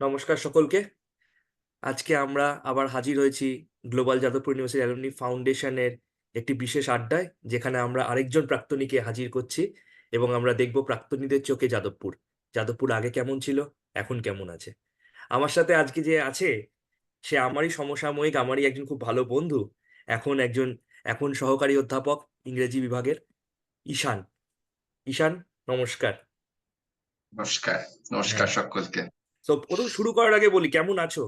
নমস্কার সকলকে। আজকে আমরা আবার হাজির হয়েছি গ্লোবাল যাদবপুর ইউনিভার্সিটি অ্যালুমনি ফাউন্ডেশনের একটি বিশেষ আড্ডায়, যেখানে আমরা আরেকজন প্রাক্তনীকে হাজির করছি এবং আমরা দেখব প্রাক্তনীদের চোখে যাদবপুর যাদবপুর আগে কেমন ছিল, এখন কেমন আছে। আমার সাথে আজকে যে আছে সে আমারই সমসাময়িক, আমারই একজন খুব ভালো বন্ধু, এখন সহকারী অধ্যাপক ইংরেজি বিভাগের ঈশান। ঈশান, নমস্কার। নমস্কার। নমস্কার হ্যাঁ, সকলকে। তো প্রথম শুরু করার আগে বলি, কেমন আছো?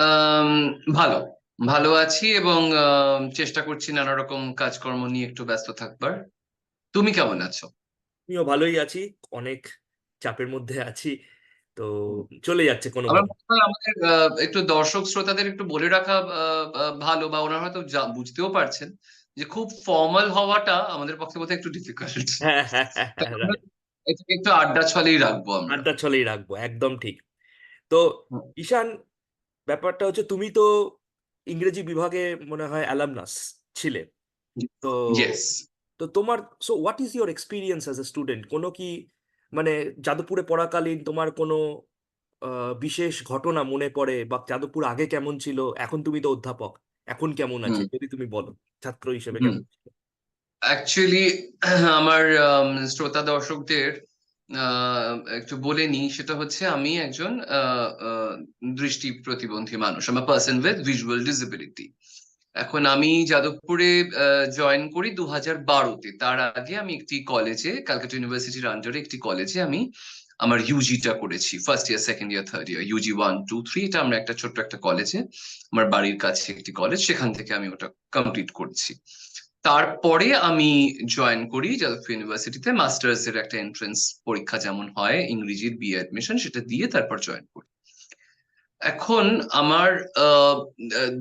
আম, ভালো ভালো আছি এবং চেষ্টা করছি নানা রকম কাজকর্ম নিয়ে একটু ব্যস্ত থাকবার। তুমি কেমন আছো? আমিও ভালোই আছি, অনেক চাপের মধ্যে আছি, তো চলে যাচ্ছে আমার কোনোভাবে। মনে হয় আমাদের একটু দর্শক শ্রোতাদের একটু বলে রাখা ভালো, বা ওনারা হয়তো বুঝতেও পারছেন যে খুব ফর্মাল হওয়াটা আমাদের পক্ষে বোধহয় একটু ডিফিকাল্ট। হ্যাঁ, হ্যাঁ, হ্যাঁ, তাই হ্যাঁ, আমরা right. এটাকে একটু আড্ডা ছলেই রাখবো আমরা। আড্ডা ছলেই রাখবো, একদম ঠিক। তো হুম, ঈশান, ব্যাপারটা হচ্ছে তুমি তো ইংরেজি বিভাগে মনে হয় অ্যালামনাস ছিলে। তো ইয়েস। তো তোমার, so what is your experience as a student? কোনো কি মানে যাদবপুরে পড়াকালীন তোমার কোনো বিশেষ ঘটনা মনে পড়ে, বা যাদবপুর আগে কেমন ছিল, এখন তুমি তো অধ্যাপক, এখন কেমন আছে, হুম যদি তুমি বলো ছাত্র হিসেবে হুম কেমন ছিল? অ্যাকচুয়ালি আমার শ্রোতা দর্শকদের একটু বলে নিই, সেটা হচ্ছে আমি একজন দৃষ্টি প্রতিবন্ধী মানুষ, আমার পার্সন উইথ ভিজুয়াল ডিসেবিলিটি। এখন আমি যাদবপুরে জয়েন করি 2012-তে। তার আগে আমি একটি কলেজে, ক্যালকাটা ইউনিভার্সিটির আন্ডারে একটি কলেজে আমি আমার ইউজিটা করেছি। First year, second year, third year, UG 1 2 3। এটা আমরা একটা ছোট্ট একটা কলেজে, আমার বাড়ির কাছে একটি কলেজ, সেখান থেকে আমি ওটা কমপ্লিট করছি। তারপরে আমি জয়েন করি যাদবপুর ইউনিভার্সিটিতে, মাস্টার্স এর একটা এন্ট্রান্স পরীক্ষা যেমন হয় ইংরেজির বিএ অ্যাডমিশন, সেটা দিয়ে তারপর জয়েন করি। এখন আমার আহ, আহ,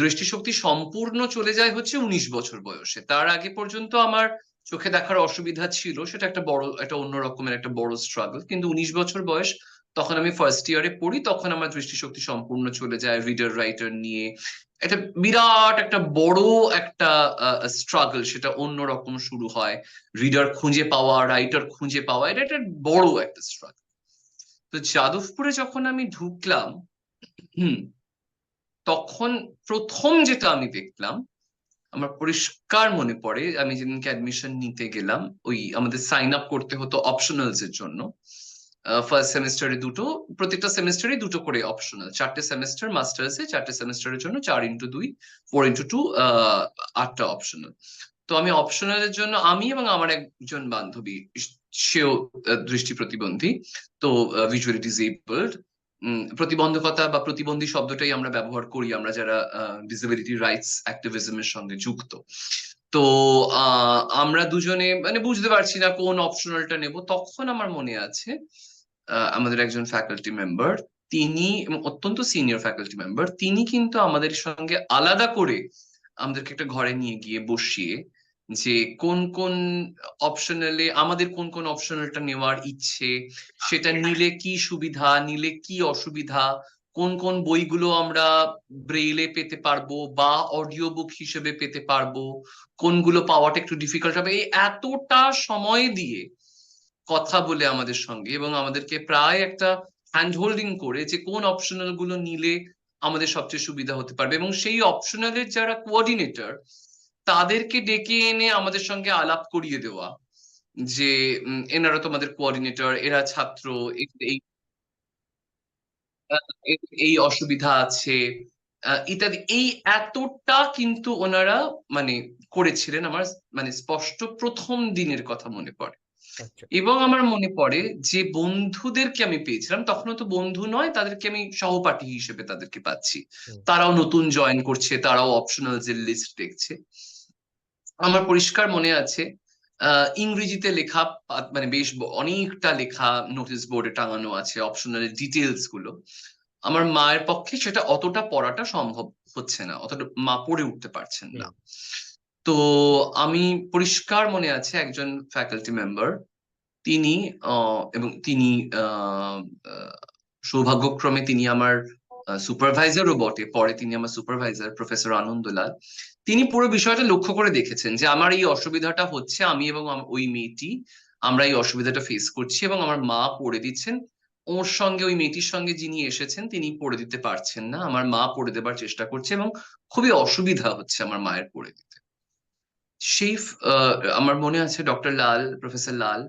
দৃষ্টিশক্তি সম্পূর্ণ চলে যায় হচ্ছে 19 বছর বয়সে। তার আগে পর্যন্ত আমার চোখে দেখার অসুবিধা ছিল, সেটা একটা অন্য রকমের একটা বড় স্ট্রাগল। কিন্তু 19 বছর বয়স, তখন আমি ফার্স্ট ইয়ারে পড়ি, তখন আমার দৃষ্টিশক্তি সম্পূর্ণ চলে যায়। রিডার রাইটার নিয়ে একটা বিরাট একটা বড় একটা স্ট্রাগল, সেটা অন্য রকম শুরু হয়। রিডার খুঁজে পাওয়া, রাইটার খুঁজে পাওয়া, এটা একটা বড় একটা স্ট্রাগল। তো যাদবপুরে যখন আমি ঢুকলাম, হুম, তখন প্রথম যেটা আমি দেখলাম, আমার পরিষ্কার মনে পড়ে, আমি যেদিনকে অ্যাডমিশন নিতে গেলাম, ওই আমাদের সাইন আপ করতে হতো অপশনালস এর জন্য। ফার্স্ট সেমিস্টারে দুটো, প্রত্যেকটা সেমিস্টারে দুটো করে অপশনাল, 4টে সেমিস্টার মাস্টার্সে, 4টে সেমিস্টারের জন্য 4x2, 4x2, 8টা অপশনাল। তো আমি অপশনালের জন্য, আমি এবং আমার একজন বান্ধবী, সেও দৃষ্টি প্রতিবন্ধী, তো ভিজুয়ালি ডিসেবলড। প্রতিবন্ধকতা বা প্রতিবন্ধী শব্দটাই আমরা ব্যবহার করি আমরা যারা ডিসেবিলিটি রাইটস অ্যাক্টিভিজমের সঙ্গে যুক্ত। তো আমরা দুজনে মানে বুঝতে পারছি না কোন অপশনালটা নেব। তখন আমার মনে আছে আমাদের একজন ফ্যাকাল্টি মেম্বার, তিনি এবং অত্যন্ত সিনিয়র ফ্যাকাল্টি মেম্বার, তিনি কিন্তু আমাদের সঙ্গে আলাদা করে আমাদেরকে একটা ঘরে নিয়ে গিয়ে বসিয়ে, যে কোন কোন অপশনালে আমাদের কোন কোন অপশনালটা নেওয়ার ইচ্ছে, সেটা নিলে কি সুবিধা, নিলে কি অসুবিধা, কোন কোন বইগুলো আমরা ব্রেইলে পেতে পারবো বা অডিও বুক হিসেবে পেতে পারবো, কোনগুলো পাওয়াটা একটু ডিফিকাল্ট হবে, এই এতটা সময় দিয়ে কথা বলে আমাদের সঙ্গে, এবং আমাদেরকে প্রায় একটা হ্যান্ড হোল্ডিং করে যে কোন অপশনাল গুলো নিলে আমাদের সবচেয়ে সুবিধা হতে পারবে, এবং সেই অপশনালের যারা কোঅর্ডিনেটর, তাদেরকে ডেকে এনে আমাদের সঙ্গে আলাপ করিয়ে দেওয়া, যে এনারা তোমাদের কোঅর্ডিনেটর, এরা ছাত্র, এই এই অসুবিধা আছে ইত্যাদি। এই এতটা কিন্তু ওনারা মানে করেছিলেন। আমার মানে স্পষ্ট প্রথম দিনের কথা মনে পড়ে। আচ্ছা। এবং আমার মনে পড়ে যে বন্ধুদেরকে আমি পেয়েছিলাম, তখনও তো বন্ধু নয়, তাদেরকে আমি সহপাঠী হিসেবে তাদেরকে পাচ্ছি। হুম। তারাও নতুন জয়েন করছে, তারাও অপশনালস এর লিস্ট দেখছে। আমার পরিষ্কার মনে আছে ইংরেজিতে লেখা, মানে বেশ অনেকটা লেখা নোটিশ বোর্ডে টাঙানো আছে অপশনালের ডিটেলস গুলো। আমার মায়ের পক্ষে সেটা অতটা পড়াটা সম্ভব হচ্ছে না, অতটা মা পড়ে উঠতে পারছেন হুম। না। তো আমি পরিষ্কার মনে আছে একজন ফ্যাকাল্টি মেম্বার, তিনি এবং তিনি আহ, আহ, সৌভাগ্যক্রমে তিনি আমার সুপারভাইজারও বটে, পরে তিনি আমার সুপারভাইজার প্রফেসর আনন্দলাল। তিনি পুরো বিষয়টা লক্ষ্য করে দেখেছেন যে আমার এই অসুবিধাটা হচ্ছে, আমি এবং ওই মেয়েটি আমরা এই অসুবিধাটা ফেস করছি, এবং আমার মা পড়ে দিচ্ছেন। ওর সঙ্গে, ওই মেয়েটির সঙ্গে যিনি এসেছেন তিনি পড়ে দিতে পারছেন না, আমার মা পড়ে দেবার চেষ্টা করছে এবং খুবই অসুবিধা হচ্ছে আমার মায়ের পড়ে দিতে। সেই আমার মনে আছে ডক্টর লাল, প্রফেসর লাল,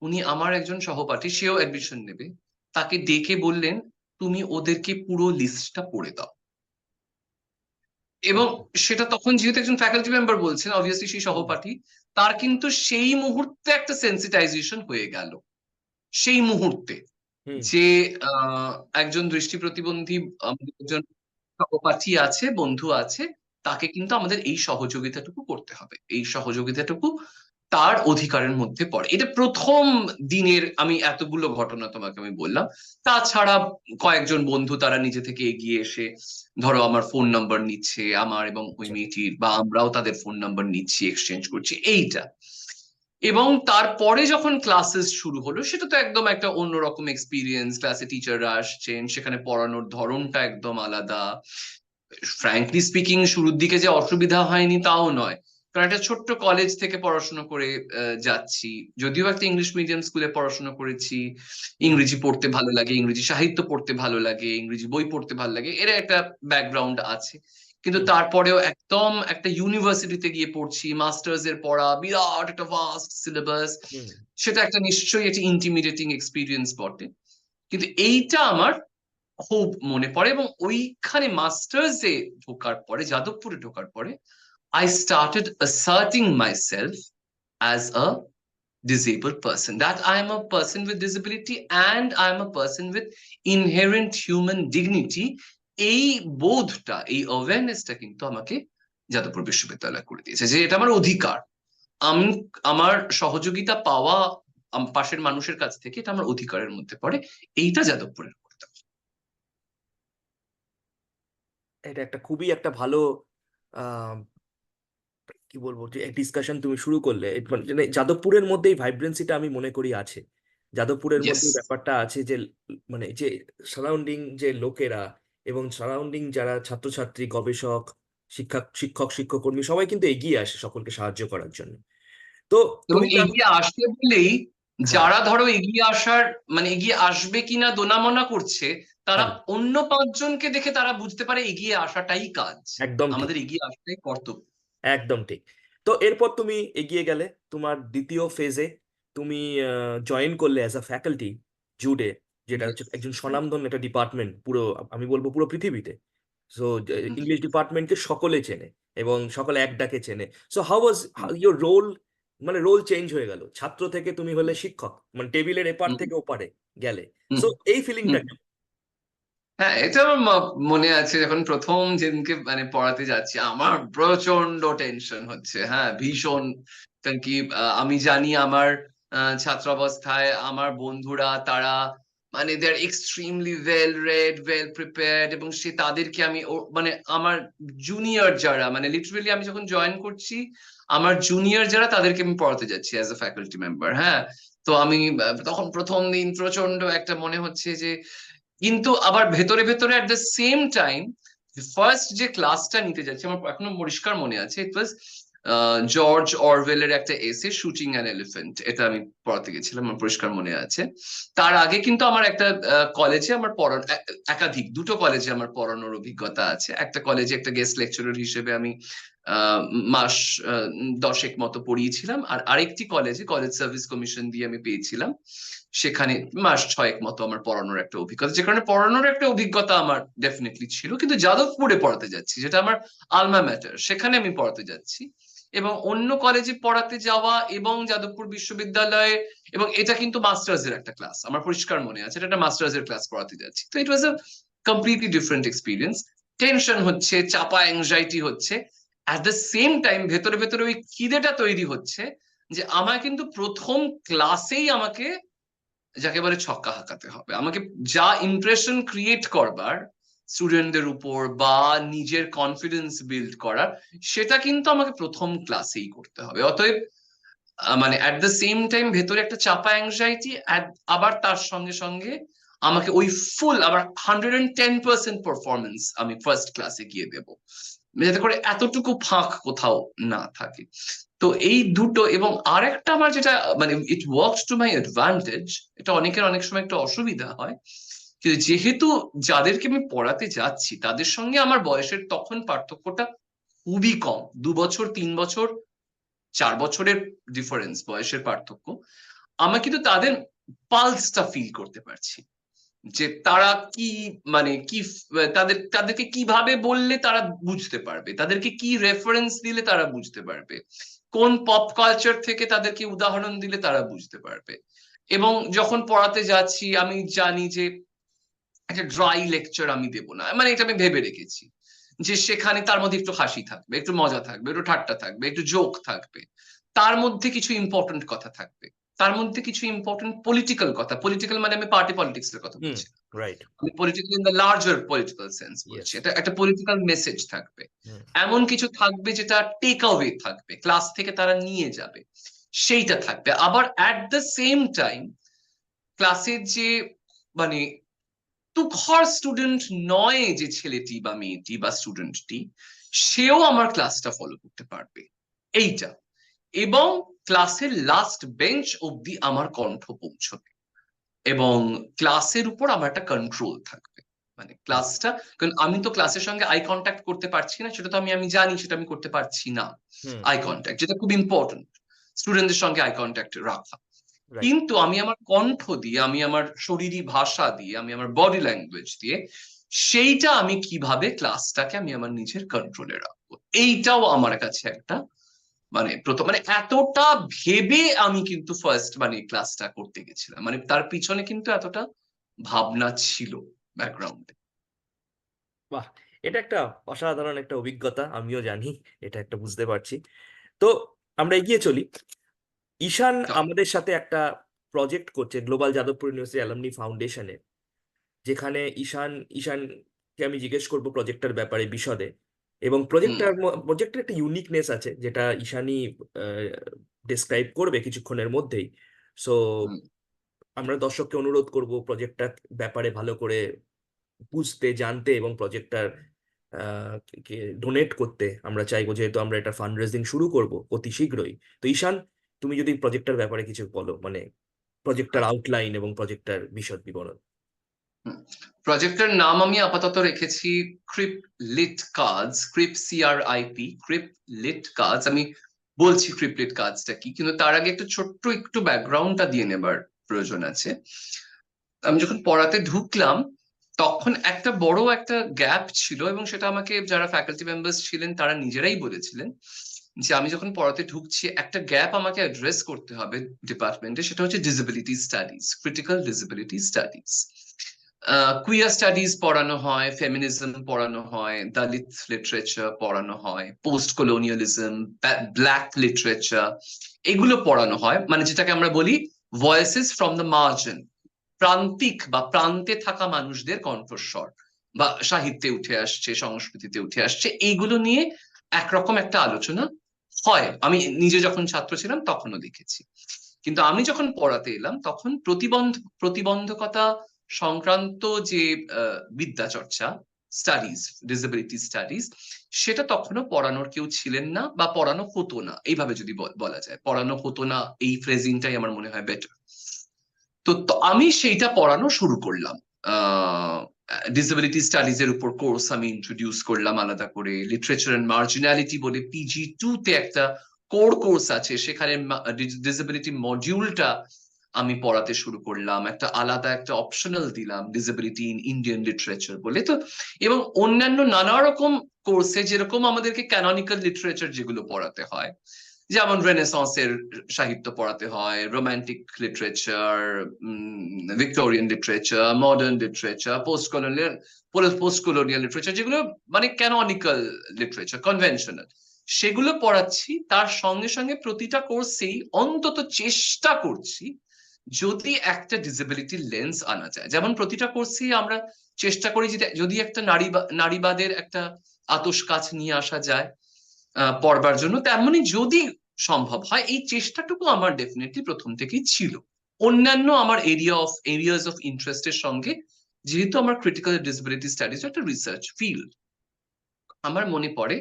উনি আমার একজন সহপাঠী, সেও অ্যাডমিশন নেবে, তাকে ডেকে বললেন তুমি ওদেরকে পুরো লিস্টটা পড়ে দাও। এবং সেটা তখন যেহেতু একজন ফ্যাকাল্টি মেম্বার বলছেন, অবভিয়াসলি সেই সহপাঠী, তার কিন্তু সেই মুহূর্তে একটা সেন্সিটাইজেশন হয়ে গেল। সেই মুহূর্তে হুম যে আহ, একজন দৃষ্টি প্রতিবন্ধী আমাদের একজন সহপাঠী আছে, বন্ধু আছে, তাকে কিন্তু আমাদের এই সহযোগিতাটুকু করতে হবে, এই সহযোগিতাটুকু তার অধিকারের মধ্যে পড়ে। এটা প্রথম দিনের আমি এতগুলো ঘটনা তোমাকে আমি বললাম। তাছাড়া কয়েকজন বন্ধু তারা নিজে থেকে এগিয়ে এসে ধরো আমার ফোন নাম্বার নিচ্ছে, আমার এবং ওই আচ্ছা মেয়েটির, বা আমরাও তাদের ফোন নাম্বার নিচ্ছি, এক্সচেঞ্জ করছি, এইটা। এবং তারপরে যখন ক্লাসেস শুরু হলো, সেটা তো একদম একটা অন্যরকম এক্সপিরিয়েন্স। ক্লাসে টিচাররা আসছেন, সেখানে পড়ানোর ধরনটা একদম আলাদা। ফ্র্যাঙ্কলি স্পিকিং শুরুর দিকে যে অসুবিধা হয়নি তাও নয়, কারণ একটা ছোট্ট কলেজ থেকে পড়াশোনা করে যাচ্ছি। যদিও একটা ইংলিশ মিডিয়াম স্কুলে পড়াশোনা করেছি, হুম ইংরেজি পড়তে ভালো লাগে, ইংরেজি সাহিত্য পড়তে ভালো লাগে, ইংরেজি বই পড়তে ভালো লাগে, এর একটা ব্যাকগ্রাউন্ড আছে। কিন্তু হুম তারপরেও একদম একটা ইউনিভার্সিটিতে গিয়ে পড়ছি, মাস্টার্স এর পড়া, বিরাট একটা ভাস্ট সিলেবাস। হুম সেটা একটা নিশ্চয়ই একটা ইন্টিমিডেটিং এক্সপিরিয়েন্স বটে। কিন্তু এইটা আমার খুব মনে পড়ে। এবং ওইখানে মাস্টার্স এ ঢোকার পরে, যাদবপুরে ঢোকার পরে, I started asserting myself as a disabled person, that I am a person with disability and I am a person with inherent human dignity. এই বোধটা, এই অ্যাওয়ারনেসটা কিন্তু আমাকে যাদবপুর বিশ্ববিদ্যালয় করে দিয়েছে যে এটা আমার অধিকার। আমি আমার সহযোগিতা পাওয়া পাশের মানুষের কাছ থেকে, এটা আমার অধিকারের মধ্যে পড়ে। এইটা যাদবপুরের করতে। এটা একটা খুবই একটা ভালো কি বলবো যে ডিসকাশন তুমি শুরু করলে মানে যাদবপুরের মধ্যেই ভাইব্রেন্সিটা আমি মনে করি আছে। যাদবপুরের ইয়েস। মধ্যেই ব্যাপারটা আছে যে মানে যে সারাউন্ডিং যে লোকেরা এবং সারাউন্ডিং যারা ছাত্রছাত্রী গবেষক শিক্ষক শিক্ষকর্মী সবাই কিন্তু এগিয়ে আসে সকলকে সাহায্য করার জন্য। তো এবং তুমি যা এগিয়ে আসবে বলেই, হ্যাঁ যারা ধরো এগিয়ে আসার মানে এগিয়ে আসবে কিনা দোনামনা করছে, তারা হ্যাঁ অন্য পাঁচজনকে দেখে তারা বুঝতে পারে এগিয়ে আসাটাই কাজ, একদম ঠিক আমাদের এগিয়ে আসাটাই কর্তব্য। একদম ঠিক। তো এরপর তুমি এগিয়ে গেলে তোমার দ্বিতীয় ফেজে, তুমি জয়েন করলে অ্যাজ আ ফ্যাকাল্টি জুডে, যেটা Yes. হচ্ছে একজন স্বনামধন্য একটা ডিপার্টমেন্ট পুরো, আমি বলবো পুরো পৃথিবীতে। সো ইংলিশ ডিপার্টমেন্টকে সকলে চেনে এবং সকলে এক ডাকে চেনে। So how was your role, মানে রোল চেঞ্জ হয়ে গেল, ছাত্র থেকে তুমি হলে শিক্ষক, মানে টেবিলের এপার থেকে ওপারে গেলে। সো এই ফিলিংটা হ্যাঁ, এটা আমার মনে আছে যখন প্রথম যেদিনকে মানে পড়াতে যাচ্ছি, আমার প্রচন্ড টেনশন হচ্ছে, হ্যাঁ ভীষণ। কারণ কি আমি জানি আমার ছাত্রাবস্থায় আমার বন্ধুরা তারা মানে দে আর extremely well read, well prepared, এবং সে তাদেরকে আমি মানে আমার জুনিয়র যারা, মানে লিটারেলি আমি যখন জয়েন করছি, আমার জুনিয়র যারা তাদেরকে আমি পড়াতে যাচ্ছি অ্যাজ এ ফ্যাকাল্টি মেম্বার, হ্যাঁ। তো আমি তখন প্রথম দিন প্রচন্ড একটা মনে হচ্ছে যে, কিন্তু আবার ভেতরে ভেতরে at the same time first যে ক্লাসটা নিতে যাচ্ছি, আমার এখনো পরিষ্কার মনে আছে, ইট ওয়াজ জর্জ অরওয়েলের একটা এসে শুটিং অ্যান এলিফ্যান্ট, এটা আমি পড়াতে গেছিলাম, আমার পরিষ্কার মনে আছে। তার আগে কিন্তু আমার একটা কলেজে আমার পড়ানো, একাধিক দুটো কলেজে আমার পড়ানোর অভিজ্ঞতা আছে। একটা কলেজে একটা গেস্ট লেকচারার হিসেবে আমি আহ, মাস 10 মতো পড়িয়েছিলাম, আর আরেকটি কলেজে কলেজ সার্ভিস কমিশন দিয়ে আমি পেয়েছিলাম, সেখানে মাস 6 মতো আমার পড়ানোর একটা অভিজ্ঞতা। যে কারণে পড়ানোর একটা অভিজ্ঞতা আমার ডেফিনেটলি ছিল, কিন্তু যাদবপুরে পড়াতে যাচ্ছি, যেটা আমার আলমা ম্যাটার, সেখানে আমি পড়াতে যাচ্ছি। এবং অন্য কলেজে পড়াতে যাওয়া এবং যাদবপুর বিশ্ববিদ্যালয়ে, এবং এটা কিন্তু মাস্টার্স এর একটা ক্লাস, আমার পরিষ্কার মনে আছে, এটা একটা মাস্টার্স এর ক্লাস পড়াতে যাচ্ছি। তো it was a completely different experience. Tension হচ্ছে, চাপা অ্যাংজাইটি হচ্ছে, অ্যাট দ্য সেম টাইম ভেতরে ভেতরে ওই খিদেটা তৈরি হচ্ছে যে আমার কিন্তু প্রথম ক্লাসেই আমাকে যাকে বলে ছক্কা হাঁকাতে হবে, আমাকে যা ইমপ্রেশন ক্রিয়েট করবার স্টুডেন্টদের উপর বা নিজের কনফিডেন্স বিল্ড করার, সেটা কিন্তু আমাকে প্রথম ক্লাসেই করতে হবে। অতএব মানে অ্যাট দ্য সেম টাইম ভেতরে একটা চাপা অ্যাংজাইটি, আবার তার সঙ্গে সঙ্গে আমাকে ওই ফুল আবার 110% পারফরমেন্স আমি ফার্স্ট ক্লাসে গিয়ে দেবো, যাতে করে এতটুকু ফাঁক কোথাও না থাকে। তো এই দুটো, এবং আরেকটা আমার যেটা মানে it works to my advantage, এটা অনেকের অনেক সময় একটা অসুবিধা হয়, কিন্তু যেহেতু যাদেরকে আমি পড়াতে যাচ্ছি তাদের সঙ্গে আমার বয়সের তখন পার্থক্যটা খুবই কম, 2 বছর 3 বছর 4 বছরের ডিফারেন্স, বয়সের পার্থক্য। আমরা কিন্তু তাদের পালসটা ফিল করতে পারছি, যে তারা কি মানে কি তাদেরকে কিভাবে বললে তারা বুঝতে পারবে, তাদেরকে কি রেফারেন্স দিলে তারা বুঝতে পারবে, কোন পপ কালচার থেকে তাদেরকে উদাহরণ দিলে তারা বুঝতে পারবে। এবং যখন পড়াতে যাচ্ছি আমি জানি যে একটা ড্রাই লেকচার আমি দেবো না, মানে এটা আমি ভেবে রেখেছি যে সেখানে তার মধ্যে একটু হাসি থাকবে, একটু মজা থাকবে, একটু ঠাট্টা থাকবে, একটু জোক থাকবে, তার মধ্যে কিছু ইম্পর্টেন্ট কথা থাকবে, তার মধ্যে কিছু ইম্পর্টেন্ট পলিটিক্যাল কথা, পলিটিক্যাল মানে আমি পার্টি পলিটিক্স এর কথা হুম। বলছি, রাইট। আমি political in the larger political sense yes. বলছি, এটা একটা পলিটিক্যাল মেসেজ থাকবে, হুম। এমন কিছু থাকবে যেটা টেক অ্যাওয়ে থাকবে, ক্লাস থেকে তারা নিয়ে যাবে, সেইটা থাকবে। আবার অ্যাট দ্য সেম টাইম ক্লাসের যে মানে তুখর স্টুডেন্ট নয় যে ছেলেটি বা মেয়েটি বা স্টুডেন্টটি, সেও আমার ক্লাসটা ফলো করতে পারবে, এইটা। এবং ক্লাসের লাস্ট বেঞ্চ অব্দি আমার কণ্ঠ পৌঁছবে, এবং ক্লাসের উপর আমার একটা কন্ট্রোল থাকবে, মানে হুম। ক্লাসটা, কারণ আমি তো ক্লাসের সঙ্গে আই কন্ট্যাক্ট করতে পারছি না, সেটা তো আমি জানি, সেটা আমি করতে পারছি না। হুম। আই কন্ট্যাক্ট যেটা খুব ইম্পর্টেন্ট, স্টুডেন্টদের সঙ্গে আই কন্ট্যাক্ট রাখা, রাইট। কিন্তু আমি আমার কণ্ঠ দিয়ে, আমি আমার শরীরী ভাষা দিয়ে, আমি আমার বডি ল্যাঙ্গুয়েজ দিয়ে সেইটা আমি কিভাবে ক্লাসটাকে আমি আমার নিজের কন্ট্রোলে রাখবো, এইটাও আমার কাছে একটা মানে প্রথম মানে এতটা ভেবে আমি কিন্তু ফার্স্ট মানে ক্লাসটা করতে গেছিলাম, মানে তার পিছনে কিন্তু এতটা ভাবনা ছিল ব্যাকগ্রাউন্ডে। বাহ, এটা একটা অসাধারণ একটা অভিজ্ঞতা, আমিও জানি, এটা একটা বুঝতে পারছি। তো আমরা এগিয়ে চলি। ঈশান আমাদের সাথে একটা প্রজেক্ট করছে গ্লোবাল যাদবপুর ইউনিভার্সিটি অ্যালামনি ফাউন্ডেশনে, যেখানে ঈশানকে আমি জিজ্ঞেস করবো প্রজেক্টটার ব্যাপারে বিশদে। এবং হুম প্রজেক্টের একটা ইউনিকনেস আছে যেটা ঈশানই ডিসক্রাইব করবে কিছুক্ষণের মধ্যেই। সো হুম আমরা দর্শককে অনুরোধ করব প্রজেক্টটার ব্যাপারে ভালো করে বুঝতে, জানতে, এবং প্রজেক্টটার কে ডোনেট করতে আমরা চাইবো, যেহেতু আমরা এটা ফান্ড রেজিং শুরু করব অতি শীঘ্রই। তো ঈশান, তুমি যদি প্রজেক্টটার ব্যাপারে কিছু বলো, মানে প্রজেক্টটার আউটলাইন এবং প্রজেক্টটার বিশদ বিবরণ। প্রজেক্টের নাম আমি আপাতত রেখেছি Crip Lit Cards, Crip CRIP, Crip Lit Cards. আমি বলছি ক্রিপ লিট কার্ডসটা কি, কিন্তু তার আগে একটু ছোট্ট একটু ব্যাকগ্রাউন্ডটা দিয়ে নেবার প্রয়োজন আছে। আমি যখন পড়াতে ঢুকলাম তখন একটা বড় একটা গ্যাপ ছিল, এবং সেটা আমাকে যারা ফ্যাকাল্টি মেম্বার্স ছিলেন তারা নিজেরাই বলেছিলেন যে আমি যখন পড়াতে ঢুকছি একটা গ্যাপ আমাকে অ্যাড্রেস করতে হবে ডিপার্টমেন্টে, সেটা হচ্ছে disability studies, critical disability studies. Queer studies পড়ানো হয়, ফেমিনিজম পড়ানো হয়, দলিত লিটারেচার পড়ানো হয়, পোস্ট কলোনিয়ালিজম, ব্ল্যাক লিটারেচার, এগুলো পড়ানো হয়, মানে যেটাকে আমরা বলি ভয়েসেস ফ্রম দ্য মার্জিন, প্রান্তিক বা প্রান্তে থাকা মানুষদের কণ্ঠস্বর, বা সাহিত্যে উঠে আসছে, সংস্কৃতিতে উঠে আসছে, এইগুলো নিয়ে একরকম একটা আলোচনা হয়। আমি নিজে যখন ছাত্র ছিলাম তখনও দেখেছি, কিন্তু আমি যখন পড়াতে এলাম তখন প্রতিবন্ধকতা সংক্রান্ত যে বিদ্যা চর্চা, স্টাডিজ, ডিসেবিলিটি স্টাডিজ, সেটা তখনও পড়ানোর কেউ ছিলেন না, বা পড়ানো হতো না, এইভাবে যদি বলা যায়, পড়ানো হতো না, এই ফ্রেজিংটাই আমার মনে হয় বেটার। তো আমি সেইটা পড়ানো শুরু করলাম। ডিসেবিলিটি স্টাডিজ এর উপর কোর্স আমি ইন্ট্রোডিউস করলাম আলাদা করে। লিটারেচার এন্ড মার্জিনালিটি বলে PG2 তে একটা কোর কোর্স আছে, সেখানে ডিসেবিলিটি মডিউলটা আমি পড়াতে শুরু করলাম, একটা আলাদা একটা অপশনাল দিলাম ডিসেবিলিটি ইন ইন্ডিয়ান লিটারেচার বলে। তো এবং অন্যান্য নানা রকম কোর্সে যেরকম আমাদেরকে ক্যাননিক্যাল লিটারেচার যেগুলো পড়াতে হয়, যেমন রেনেসন্সের সাহিত্য পড়াতে হয়, romantic literature, Victorian literature, modern literature, post colonial literature, যেগুলো মানে ক্যাননিক্যাল লিটারেচার, কনভেনশনাল, সেগুলো পড়াচ্ছি। তার সঙ্গে সঙ্গে প্রতিটা কোর্সেই অন্তত চেষ্টা করছি যদি একটা ডিসেবিলিটি লেন্স আনা যায়। যেমন প্রতিটা কোর্সেই আমরা চেষ্টা করি যে যদি একটা নারীবাদের একটা আতশ কাচ নিয়ে আসা যায় পড়বার জন্য, তেমনি যদি সম্ভব হয়, এই চেষ্টাটুকু আমার ডেফিনেটলি প্রথম থেকেই ছিল। অন্যান্য আমার এরিয়াস অফ ইন্টারেস্টের সঙ্গে, যেহেতু আমার ক্রিটিক্যাল ডিসেবিলিটি স্টাডিজ একটা রিসার্চ ফিল্ড, আমার মনে পড়ে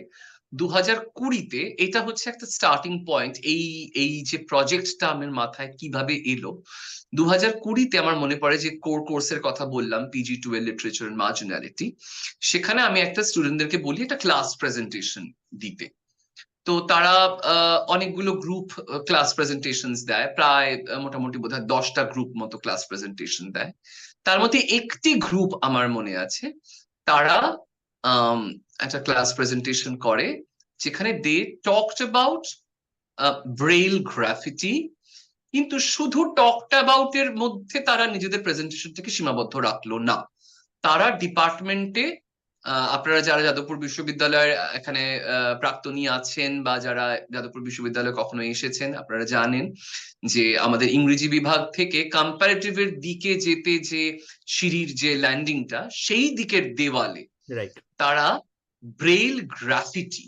2020-তে এটা হচ্ছে একটা স্টার্টিং পয়েন্ট। এই এই যে প্রজেক্টটা আমার মাথায় কিভাবে এলো, 2020-তে আমার মনে পড়ে যে কোর্সের কথা বললাম, PG-12 লিটারেচার এন্ড মার্জিনালিটি, সেখানে আমি একটা স্টুডেন্টদেরকে বলি একটা ক্লাস প্রেজেন্টেশন দিতে। তো তারা অনেকগুলো গ্রুপ ক্লাস প্রেজেন্টেশনস দেয়, প্রায় মোটামুটি বোধহয় 10টা গ্রুপ মতো ক্লাস প্রেজেন্টেশন দেয়। তার মধ্যে একটি গ্রুপ আমার মনে আছে, তারা একটা ক্লাস প্রেজেন্টেশন করে যেখানে দে টকড অ্যাবাউট ব্রেইল গ্রাফিটি, কিন্তু শুধু টকড অ্যাবাউট এর মধ্যে তারা নিজেদের প্রেজেন্টেশন থেকে সীমাবদ্ধ রাখলো না। তারা ডিপার্টমেন্টে, আপনারা যারা যাদবপুর বিশ্ববিদ্যালয়ের এখানে প্রাক্তনী আছেন বা যারা যাদবপুর বিশ্ববিদ্যালয়ে কখনো এসেছেন, আপনারা জানেন যে আমাদের ইংরেজি বিভাগ থেকে কম্পারেটিভের দিকে যেতে যে সিঁড়ির যে ল্যান্ডিংটা, সেই দিকের দেওয়ালে রাইট। তারা Braille graffiti,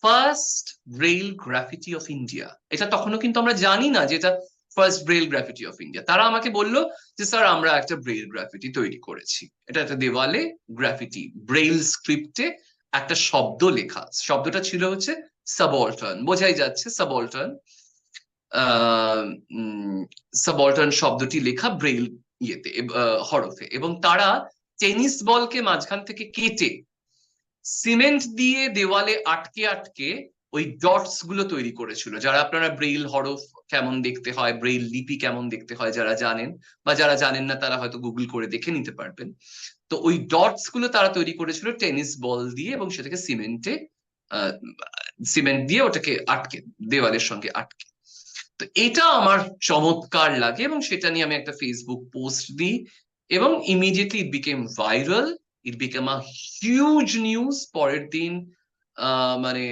first braille graffiti of India, এটা তখনও কিন্তু আমরা জানি না যে এটা first braille graffiti of India, তারা আমাকে বললো যে স্যার আমরা একটা ব্রেইল গ্রাফিটি তৈরি করেছি। এটা একটা দেওয়ালে গ্রাফিটি, ব্রেইল স্ক্রিপ্টে একটা শব্দ লেখা, শব্দটা ছিল হচ্ছে সাবঅল্টার্ন, বোঝাই যাচ্ছে সাবঅল্টার্ন। সাবঅল্টার্ন শব্দটি লেখা ব্রেইল ইয়েতে, হরফে, এবং তারা টেনিস বলকে মাঝখান থেকে কেটে সিমেন্ট দিয়ে দেওয়ালে আটকে আটকে ওই ডটস গুলো তৈরি করেছিল। যারা আপনারা ব্রেইল হরফ কেমন দেখতে হয়, ব্রেইল লিপি কেমন দেখতে হয় যারা জানেন, বা যারা জানেন না তারা হয়তো গুগল করে দেখে নিতে পারবেন। তো ওই ডটস গুলো তারা তৈরি করেছিল টেনিস বল দিয়ে, এবং সেটাকে সিমেন্ট দিয়ে ওটাকে আটকে, দেওয়ালের সঙ্গে আটকে। তো এটা আমার চমৎকার লাগে, এবং সেটা নিয়ে আমি একটা ফেসবুক পোস্ট দিই, এবং immediately it became viral, it became a huge news. পরের দিন মানে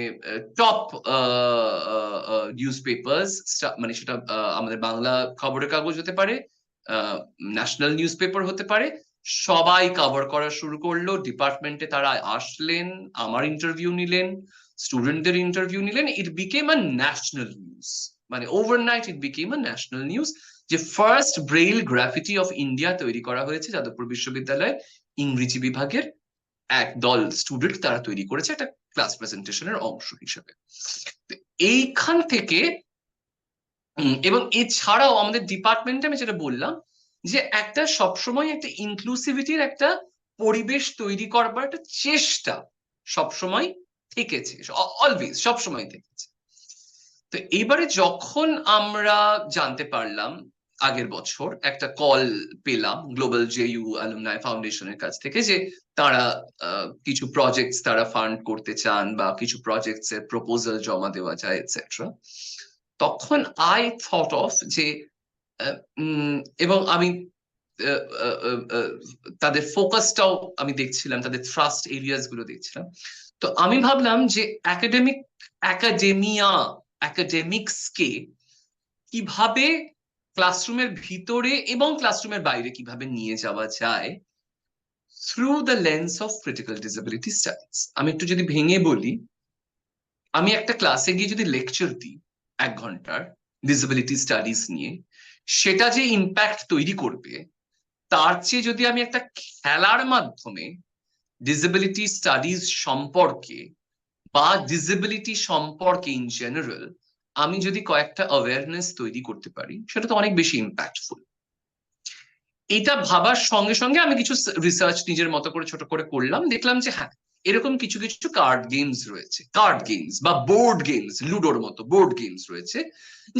টপ নিউজ পেপার্স, মানে সেটা আমাদের বাংলা খবরের কাগজ হতে পারে, ন্যাশনাল নিউজ পেপার হতে পারে, সবাই কভার করা শুরু করলো। ডিপার্টমেন্টে তারা আসলেন, আমার ইন্টারভিউ নিলেন, স্টুডেন্টদের ইন্টারভিউ নিলেন, it became a national news. মানে overnight it became a national news যে first braille graffiti of India তৈরি করা হয়েছে যাদবপুর বিশ্ববিদ্যালয়ে ইংরেজি বিভাগের একদল স্টুডেন্ট, তারা তৈরি করেছে একটা ক্লাস প্রেজেন্টেশনের অংশ হিসেবে। এইখান থেকে এবং এছাড়াও আমাদের ডিপার্টমেন্টে আমি যেটা বললাম যে একটা সবসময় একটা ইনক্লুসিভিটির একটা পরিবেশ তৈরি করবার একটা চেষ্টা সবসময় থেকেছে, অলওয়েজ সবসময় থেকেছে। তো এবারে যখন আমরা জানতে পারলাম, আগের বছর একটা কল পেলাম গ্লোবাল জেইউ অ্যালুমনাই ফাউন্ডেশনের কাছ থেকে যে তারা কিছু প্রজেক্টস তারা ফান্ড করতে চান, বা কিছু প্রজেক্টস এর প্রপোজাল জমা দেওয়া যায় এটসেট্রা, তখন আই থট অফ যে এবং আমি তাদের ফোকাসটাও আমি দেখছিলাম, তাদের থ্রাস্ট এরিয়াস গুলো দেখছিলাম। তো আমি ভাবলাম যে একাডেমিক্সকে কিভাবে ক্লাসরুমের ভিতরে এবং ক্লাসরুমের বাইরে কিভাবে নিয়ে যাওয়া যায় through the lens of critical disability studies. আমি একটু যদি ভেঙে বলি, আমি একটা ক্লাসে গিয়ে যদি লেকচার দিই 1 ঘন্টার ডিসেবিলিটি স্টাডিজ নিয়ে, সেটা যে ইম্প্যাক্ট তৈরি করবে, তার চেয়ে যদি আমি একটা খেলার মাধ্যমে ডিসেবিলিটি স্টাডিজ সম্পর্কে বা ডিসেবিলিটি সম্পর্কে ইন জেনারেল আমি যদি কয়েকটা অ্যাওয়ারনেস তৈরি করতে পারি, সেটা তো অনেক বেশি ইম্প্যাক্টফুল। এটা ভাবার সঙ্গে সঙ্গে আমি কিছু রিসার্চ নিজের মতো করে ছোট করে করলাম, দেখলাম যে হ্যাঁ, এরকম কিছু কিছু কার্ড গেমস রয়েছে, কার্ড গেমস বা বোর্ড গেমস, লুডোর মতো বোর্ড গেমস রয়েছে,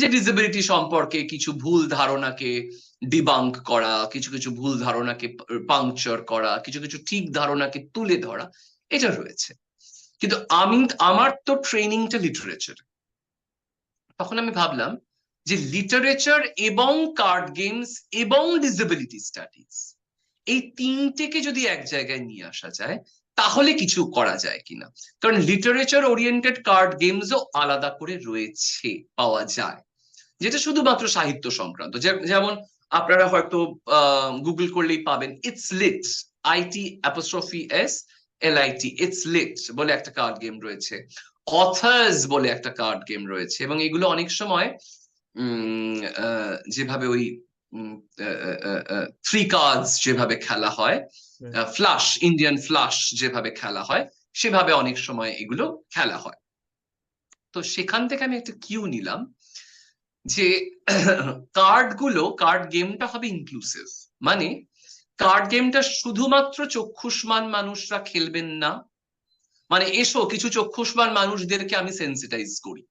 যে ডিসেবিলিটি সম্পর্কে কিছু ভুল ধারণাকে ডিবাঙ্ক করা, কিছু কিছু ভুল ধারণাকে পাংচার করা, কিছু কিছু ঠিক ধারণাকে তুলে ধরা, এটা রয়েছে। কিন্তু আমার তো ট্রেনিংটা লিটারেচার। তখন আমি ভাবলাম যে লিটারেচার এবং কার্ড গেমস এবং ডিসেবিলিটি স্টাডিজ, এই তিনটেকে যদি এক জায়গায় নিয়ে আসা যায় তাহলে কিছু করা যায় কিনা। কারণ লিটারেচার ওরিয়েন্টেড কার্ড গেমসও আলাদা করে রয়েছে, পাওয়া যায়, যেটা শুধুমাত্র সাহিত্য সংক্রান্ত। যেমন আপনারা হয়তো গুগল করলেই পাবেন it's Litt, IT'S it's Litt বলে একটা কার্ড গেম রয়েছে, অথার্স বলে একটা কার্ড গেম রয়েছে, এবং এগুলো অনেক সময় যেভাবে ওই থ্রি কার্ডস যেভাবে খেলা হয়, হুম, ফ্লাশ, ইন্ডিয়ান ফ্লাশ যেভাবে খেলা হয়, সেভাবে অনেক সময় এগুলো খেলা হয়। তো সেখান থেকে আমি একটা কিউ নিলাম যে কার্ড গেমটা হবে ইনক্লুসিভ, মানে কার্ড গেমটা শুধুমাত্র চক্ষুষ্মান মানুষরা খেলবেন না, মানে এসো কিছু চক্ষুষ্মান মানুষদেরকে আমি সেন্সিটাইজ করি,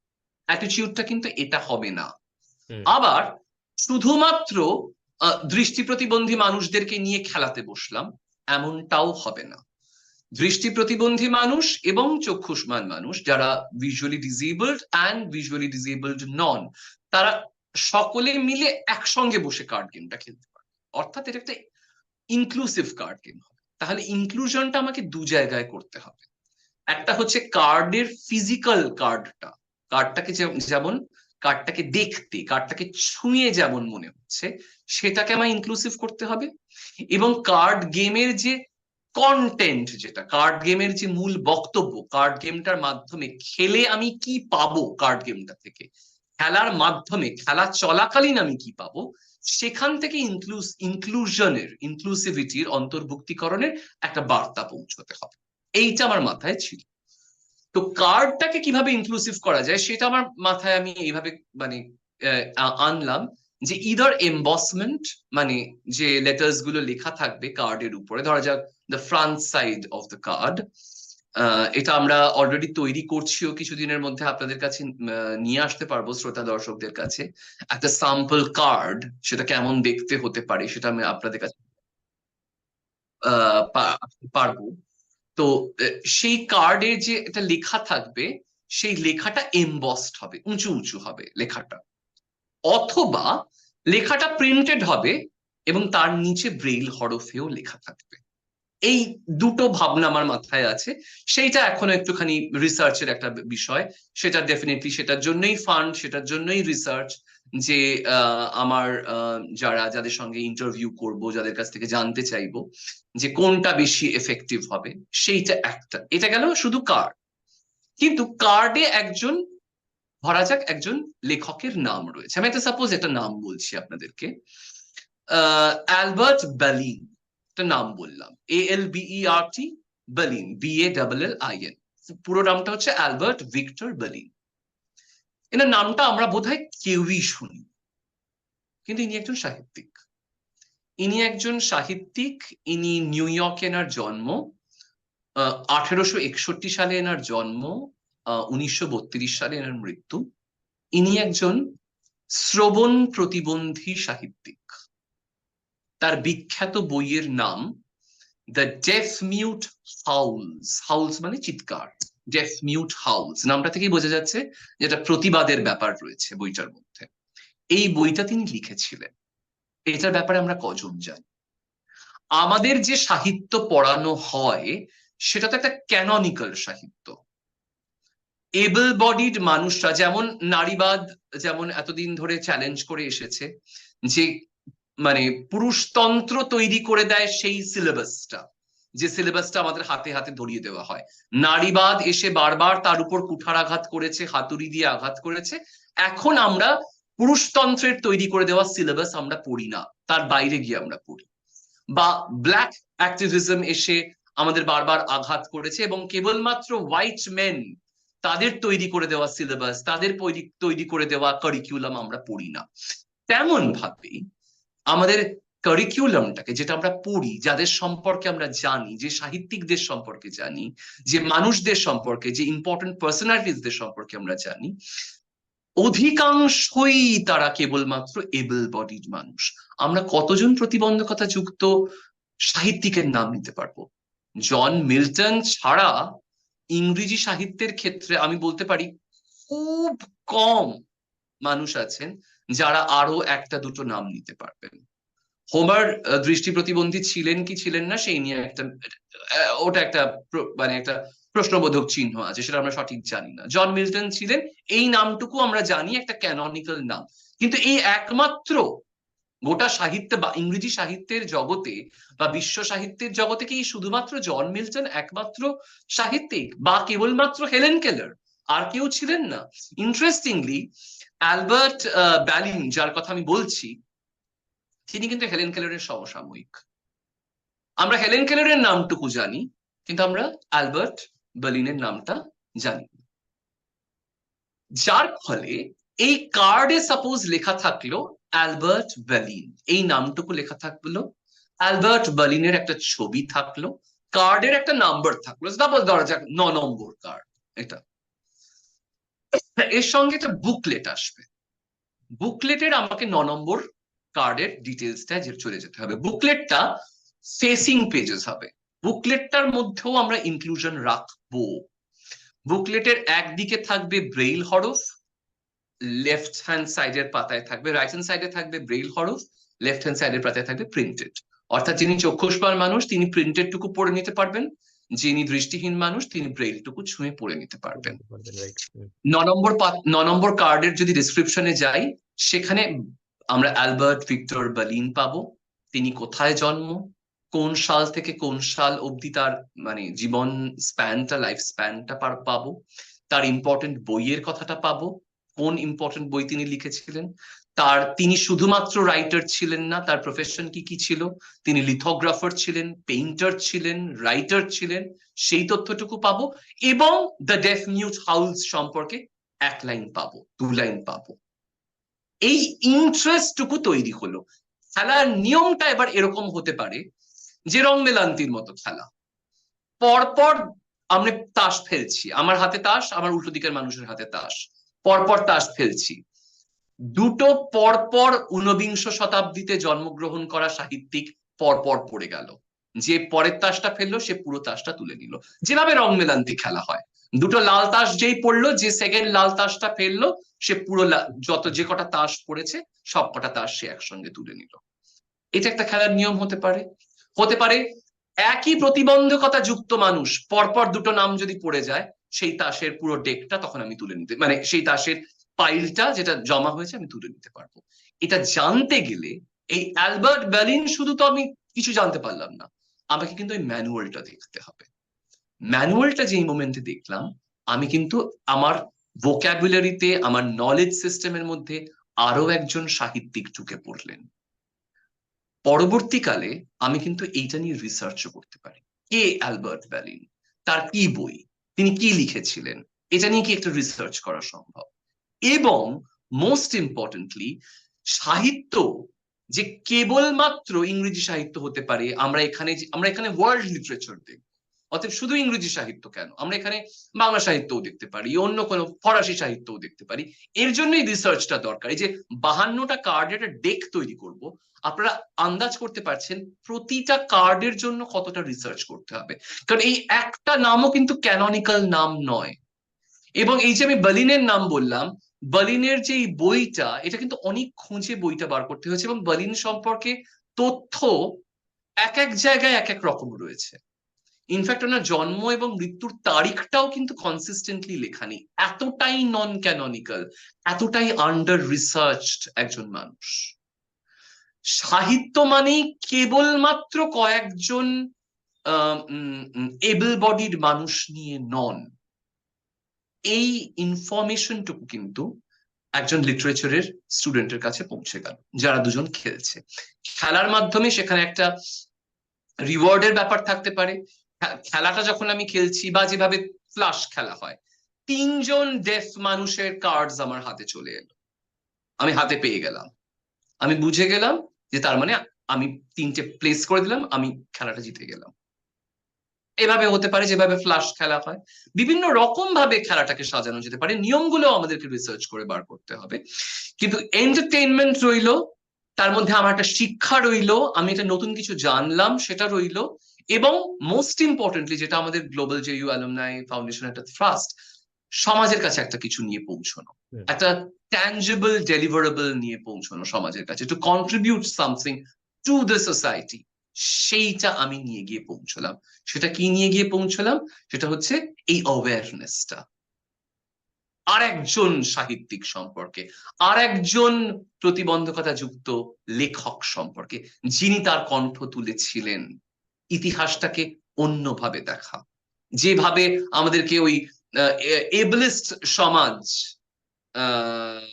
অ্যাটিটিউডটা কিন্তু এটা হবে না। হুম, আবার শুধুমাত্র দৃষ্টি প্রতিবন্ধী মানুষদেরকে নিয়ে খেলাতে বসলাম, এমনটাও হবে না। দৃষ্টি প্রতিবন্ধী মানুষ এবং চক্ষুষ্মান মানুষ, যারা visually disabled and visually disabled নন, তারা সকলে মিলে একসঙ্গে বসে কার্ড গেমটা খেলতে পারে। অর্থাৎ এটা একটা ইনক্লুসিভ কার্ড গেম হবে। তাহলে ইনক্লুশনটা আমাকে দু জায়গায় করতে হবে। একটা হচ্ছে কার্ডের ফিজিক্যাল কার্ডটাকে যেমন কার্ডটাকে দেখতে, কার্ডটাকে ছুঁয়ে যেমন মনে হচ্ছে, সেটাকে আমার ইনক্লুসিভ করতে হবে। এবং কার্ড গেমের যে কন্টেন্ট, যেটা কার্ড গেমের যে মূল বক্তব্য, কার্ড গেমটার মাধ্যমে খেলে আমি কি পাবো, কার্ড গেমটা থেকে খেলার মাধ্যমে খেলা চলাকালীন আমি কি পাবো, সেখান থেকে ইনক্লুসিভিটির, অন্তর্ভুক্তিকরণের একটা বার্তা পৌঁছতে হবে। এইটা আমার মাথায় ছিল। তো কার্ডটাকে কিভাবে ইনক্লুসিভ করা যায় সেটা আমার মাথায় আমি এইভাবে মানে আনলাম যে ইদার এমবসমেন্ট, মানে যে লেটার্স গুলো লেখা থাকবে কার্ডের উপরে, ধরা যাক the front side of the card, এটা আমরা অলরেডি তৈরি করছিও, কিছুদিনের মধ্যে আপনাদের কাছে নিয়ে আসতে পারবো শ্রোতা দর্শকদের কাছে একটা স্যাম্পল কার্ড, সেটা কেমন দেখতে হতে পারে সেটা আমি আপনাদের কাছে পারবো। তো সেই কার্ডে যে এটা লেখা থাকবে, সেই লেখাটা এমবসড হবে, উঁচু উঁচু হবে লেখাটা, অথবা লেখাটা প্রিন্টেড হবে এবং তার নিচে ব্রেইল হরফেও লেখা থাকবে। এই দুটো ভাবনা আমার মাথায় আছে। সেইটা এখনো একটুখানি রিসার্চের একটা বিষয়, সেটা ডেফিনেটলি সেটার জন্যই ফান্ড, সেটার জন্যই রিসার্চ, যে আমার যাদের সঙ্গে ইন্টারভিউ করব, যাদের কাছ থেকে জানতে চাইবো যে কোনটা বেশি এফেক্টিভ হবে, সেইটা একটা। এটা গেল শুধু কার্ড। কিন্তু কার্ডে একজন, ধরা যাক একজন লেখকের নাম রয়েছে, আমি একটা সাপোজ একটা নাম বলছি আপনাদেরকে, অ্যালবার্ট বার্লিন, একটা নাম বললাম, ALBERT, বার্লিন, BALLIN, পুরো নামটা হচ্ছে অ্যালবার্ট ভিক্টর বার্লিন। এনার নামটা আমরা বোধহয় কেউই শুনি, কিন্তু ইনি একজন সাহিত্যিক। ইনি নিউ ইয়র্কে এনার জন্ম, 1861 সালে এনার জন্ম, 1932 সালে এনার মৃত্যু। ইনি একজন শ্রবণ প্রতিবন্ধী সাহিত্যিক। তার বিখ্যাত বইয়ের নাম the deaf mute howls, howls মানে চিৎকার, ডেফ মিউট হাউলস, নামটা থেকেই বোঝা যাচ্ছে যেটা প্রতিবাদের ব্যাপার রয়েছে বইটার মধ্যে। এই বইটা তিনি লিখেছিলেন। এটার ব্যাপারে আমরা কজন জানি? আমাদের যে সাহিত্য পড়ানো হয় সেটা তো একটা ক্যাননিক্যাল সাহিত্য। এবল বডিড মানুষরা, যেমন নারীবাদ যেমন এতদিন ধরে চ্যালেঞ্জ করে এসেছে যে মানে পুরুষতন্ত্র তৈরি করে দেয় সেই সিলেবাসটা, যে সিলেবাসটা আমাদের হাতে হাতে ধরিয়ে দেওয়া হয়, নারীবাদ এসে বারবার তার উপর কুঠারাঘাত করেছে, হাতুড়ি দিয়ে আঘাত করেছে। এখন আমরা পুরুষতন্ত্রের তৈরি করে দেওয়া সিলেবাস আমরা পড়ি না, তার বাইরে গিয়ে আমরা পড়ি। বা ব্ল্যাক অ্যাক্টিভিজম এসে আমাদের বারবার আঘাত করেছে, এবং কেবলমাত্র হোয়াইট মেন, তাদের তৈরি করে দেওয়া সিলেবাস, তাদের তৈরি করে দেওয়া কারিকুলাম আমরা পড়ি না। তেমন ভাবেই আমাদের কারিকুলামটাকে, যেটা আমরা পড়ি, যাদের সম্পর্কে আমরা জানি, যে সাহিত্যিকদের সম্পর্কে জানি, যে মানুষদের সম্পর্কে, যে ইম্পর্টেন্ট পার্সোনালিটিসদের সম্পর্কে আমরা জানি, অধিকাংশই তারা কেবলমাত্র এবল বডিড মানুষ। আমরা কতজন প্রতিবন্ধকতা যুক্ত সাহিত্যিকের নাম নিতে পারবো? জন মিল্টন ছাড়া ইংরেজি সাহিত্যের ক্ষেত্রে আমি বলতে পারি খুব কম মানুষ আছেন যারা আরো একটা দুটো নাম নিতে পারবেন। হোমার দৃষ্টি প্রতিবন্ধী ছিলেন কি ছিলেন না সেই নিয়ে একটা ওটা একটা মানে একটা প্রশ্নবোধক চিহ্ন আছে, সেটা আমরা সঠিক জানি না। জন মিল্টন ছিলেন, এই নামটুকু আমরা জানি, একটা ক্যাননিক্যাল নাম। কিন্তু এই একমাত্র গোটা সাহিত্য বা ইংরেজি সাহিত্যের জগতে বা বিশ্ব সাহিত্যের জগতে কি শুধুমাত্র জন মিল্টন একমাত্র সাহিত্যিক, বা কেবলমাত্র হেলেন কেলার? আর কেউ ছিলেন না। ইন্টারেস্টিংলি অ্যালবার্ট ব্যালিন, যার কথা আমি বলছি, তিনি কিন্তু হেলেন কেলারের সমসাময়িক। আমরা হেলেন কেলারের নামটুকু জানি, কিন্তু আমরা অ্যালবার্ট বার্লিনের নামটা জানি না। যার ফলে এই কার্ডে সাপোজ লেখা থাকলো অ্যালবার্ট বার্লিন, এই নামটুকু লেখা থাকলো, অ্যালবার্ট বার্লিনের একটা ছবি থাকলো, কার্ডের একটা নাম্বার থাকলো, সাপোজ ধরা যাক 9 নম্বর কার্ড এটা। এর সঙ্গে একটা বুকলেট আসবে, বুকলেটের আমাকে 9 নম্বর কার্ডের ডিটেলসটা চলে যেতে হবে। বুকলেটটা ফেসিং পেজেস হবে, বুকলেটটার মধ্যেও আমরা ইনক্লুশন রাখবো। বুকলেটের একদিকে থাকবে ব্রেইল হরফ, লেফট হ্যান্ড সাইডের পাতায় থাকবে, রাইট হ্যান্ড সাইডে থাকবে ব্রেইল হরফ, লেফট হ্যান্ড সাইডের পাতায় থাকবে প্রিন্টেড। অর্থাৎ যিনি চক্ষুষ্মান মানুষ তিনি প্রিন্টেড টুকু পড়ে নিতে পারবেন, যিনি দৃষ্টিহীন মানুষ তিনি ব্রেইল টুকু ছুঁয়ে পড়ে নিতে পারবেন। রাইট। 9 নম্বর কার্ডের যদি ডিসক্রিপশনে যাই, সেখানে আমরা অ্যালবার্ট ভিক্টর বার্লিন পাবো। তিনি কোথায় জন্ম, কোন সাল থেকে কোন সাল অবধি তার মানে জীবন স্প্যানটা, লাইফ স্প্যানটা পাবো। তার ইম্পর্টেন্ট বইয়ের কথাটা পাবো, কোন ইম্পর্টেন্ট বই তিনি লিখেছিলেন। তিনি শুধুমাত্র রাইটার ছিলেন না, তার প্রফেশন কি কি ছিল, তিনি লিথোগ্রাফার ছিলেন, পেইন্টার ছিলেন, রাইটার ছিলেন, সেই তথ্যটুকু পাবো। এবং দ্য ডেফ মিউট হাউলস সম্পর্কে 1 লাইন পাবো, 2 লাইন পাবো। এই ইন্টারেস্টটুকু তৈরি হলো। খেলার নিয়মটা এবার এরকম হতে পারে যে রং মেলান্তির মতো খেলা, পরপর আমরা তাস ফেলছি, আমার হাতে তাস, আমার উল্টো দিকের মানুষের হাতে তাস, পরপর তাস ফেলছি। দুটো পরপর 19 শতাব্দীতে জন্মগ্রহণ করা সাহিত্যিক পরপর পড়ে গেল, যে পরের তাসটা ফেললো সে পুরো তাসটা তুলে নিল, যেভাবে রং মেলান্তি খেলা হয়। দুটো লাল তাস যেই পড়লো, যে সেকেন্ড লাল তাসটা ফেললো সে পুরো যে কটা তাস পড়েছে সব কটা তাস সে একসঙ্গে তুলে নিল। এটা একটা খেলার নিয়ম হতে পারে। হতে পারে একই প্রতিবন্ধকতা যুক্ত মানুষ পরপর দুটো নাম যদি পড়ে যায়, সেই তাসের পুরো ডেকটা তখন আমি তুলে নিতে, মানে সেই তাসের পাইলটা যেটা জমা হয়েছে আমি তুলে নিতে পারবো। এটা জানতে গেলে এই অ্যালবার্ট বার্লিন শুধু তো আমি কিছু জানতে পারলাম না, আমাকে কিন্তু ওই ম্যানুয়ালটা দেখতে হবে। ম্যানুয়ালটা যেই মোমেন্টে দেখলাম, আমি কিন্তু আমার ভোক্যাবুলারিতে, আমার নলেজ সিস্টেমের মধ্যে আরো একজন সাহিত্যিক ঢুকে পড়লেন। পরবর্তীকালে আমি কিন্তু এইটা নিয়ে রিসার্চও করতে পারি, কে অ্যালবার্ট বার্লিন, তার কি বই, তিনি কি লিখেছিলেন, এটা নিয়ে কি একটা রিসার্চ করা সম্ভব। এবং মোস্ট ইম্পর্টেন্টলি সাহিত্য যে কেবলমাত্র ইংরেজি সাহিত্য হতে পারে, আমরা এখানে ওয়ার্ল্ড লিটারেচার দেখব। অতএব শুধু ইংরেজি সাহিত্য কেন, আমরা এখানে বাংলা সাহিত্যও দেখতে পারি, অন্য কোনো ফরাসি সাহিত্যও দেখতে পারি। এর জন্যই রিসার্চটা দরকার। এই যে 52টা কার্ডের একটা ডেক তৈরি করব, আপনারা আন্দাজ করতে পারছেন প্রতিটা কার্ডের জন্য কতটা রিসার্চ করতে হবে, কারণ এই একটা নামও কিন্তু ক্যাননিক্যাল নাম নয়। এবং এই যে আমি বার্লিনের নাম বললাম, বার্লিনের যে বইটা, এটা কিন্তু অনেক খুঁজে বইটা বার করতে হয়েছে, এবং বার্লিন সম্পর্কে তথ্য এক এক জায়গায় এক এক রকম রয়েছে। ইনফ্যাক্ট ওনার জন্ম এবং মৃত্যুর তারিখটাও কিন্তু কনসিস্টেন্টলি লেখা নেই, এতটাই নন ক্যাননিক্যাল, এতটাই আন্ডার রিসার্চড একজন মানুষ। সাহিত্য মানেই কেবলমাত্র কয়েকজন এবল বডিড মানুষ নিয়ে নন। এই ইনফরমেশনটুকু কিন্তু একজন লিটারেচারের স্টুডেন্টের কাছে পৌঁছে গেল, যারা দুজন খেলছে। খেলার মাধ্যমে সেখানে একটা রিওয়ার্ডের ব্যাপার থাকতে পারে। খেলাটা যখন আমি খেলছি, বা যেভাবে ফ্লাশ খেলা হয়, 3জন ডেফ মানুষের কার্ডস আমার হাতে চলে এলো, আমি হাতে পেয়ে গেলাম, আমি বুঝে গেলাম যে তার মানে আমি 3টে প্লেস করে দিলাম, আমি খেলাটা জিতে গেলাম। এভাবে হতে পারে যেভাবে ফ্লাশ খেলা হয়। বিভিন্ন রকম ভাবে খেলাটাকে সাজানো যেতে পারে, নিয়মগুলো আমাদেরকে রিসার্চ করে বার করতে হবে। কিন্তু এন্টারটেইনমেন্ট রইলো, তার মধ্যে আমার একটা শিক্ষা রইলো, আমি একটা নতুন কিছু জানলাম সেটা রইলো। এবং মোস্ট ইম্পর্টেন্টলি যেটা আমাদের গ্লোবাল জেইউ অ্যালুমনাই ফাউন্ডেশন একটা থ্রাস্ট, সমাজের কাছে একটা কিছু নিয়ে পৌঁছানো, একটা ট্যাঞ্জেবল ডেলিভারেবল নিয়ে পৌঁছানো সমাজের কাছে, two contribute something to the society, সেইটা আমি নিয়ে গিয়ে পৌঁছলাম। সেটা কি নিয়ে গিয়ে পৌঁছলাম, সেটা হচ্ছে এই অ্যাওয়ারনেসটা। আর একজন সাহিত্যিক সম্পর্কে, আর একজন প্রতিবন্ধকতা যুক্ত লেখক সম্পর্কে, যিনি তার কণ্ঠ তুলেছিলেন ইতিহাসটাকে অন্যভাবে দেখা, যেভাবে আমাদেরকে ওই এবলিস্ট সমাজ আহ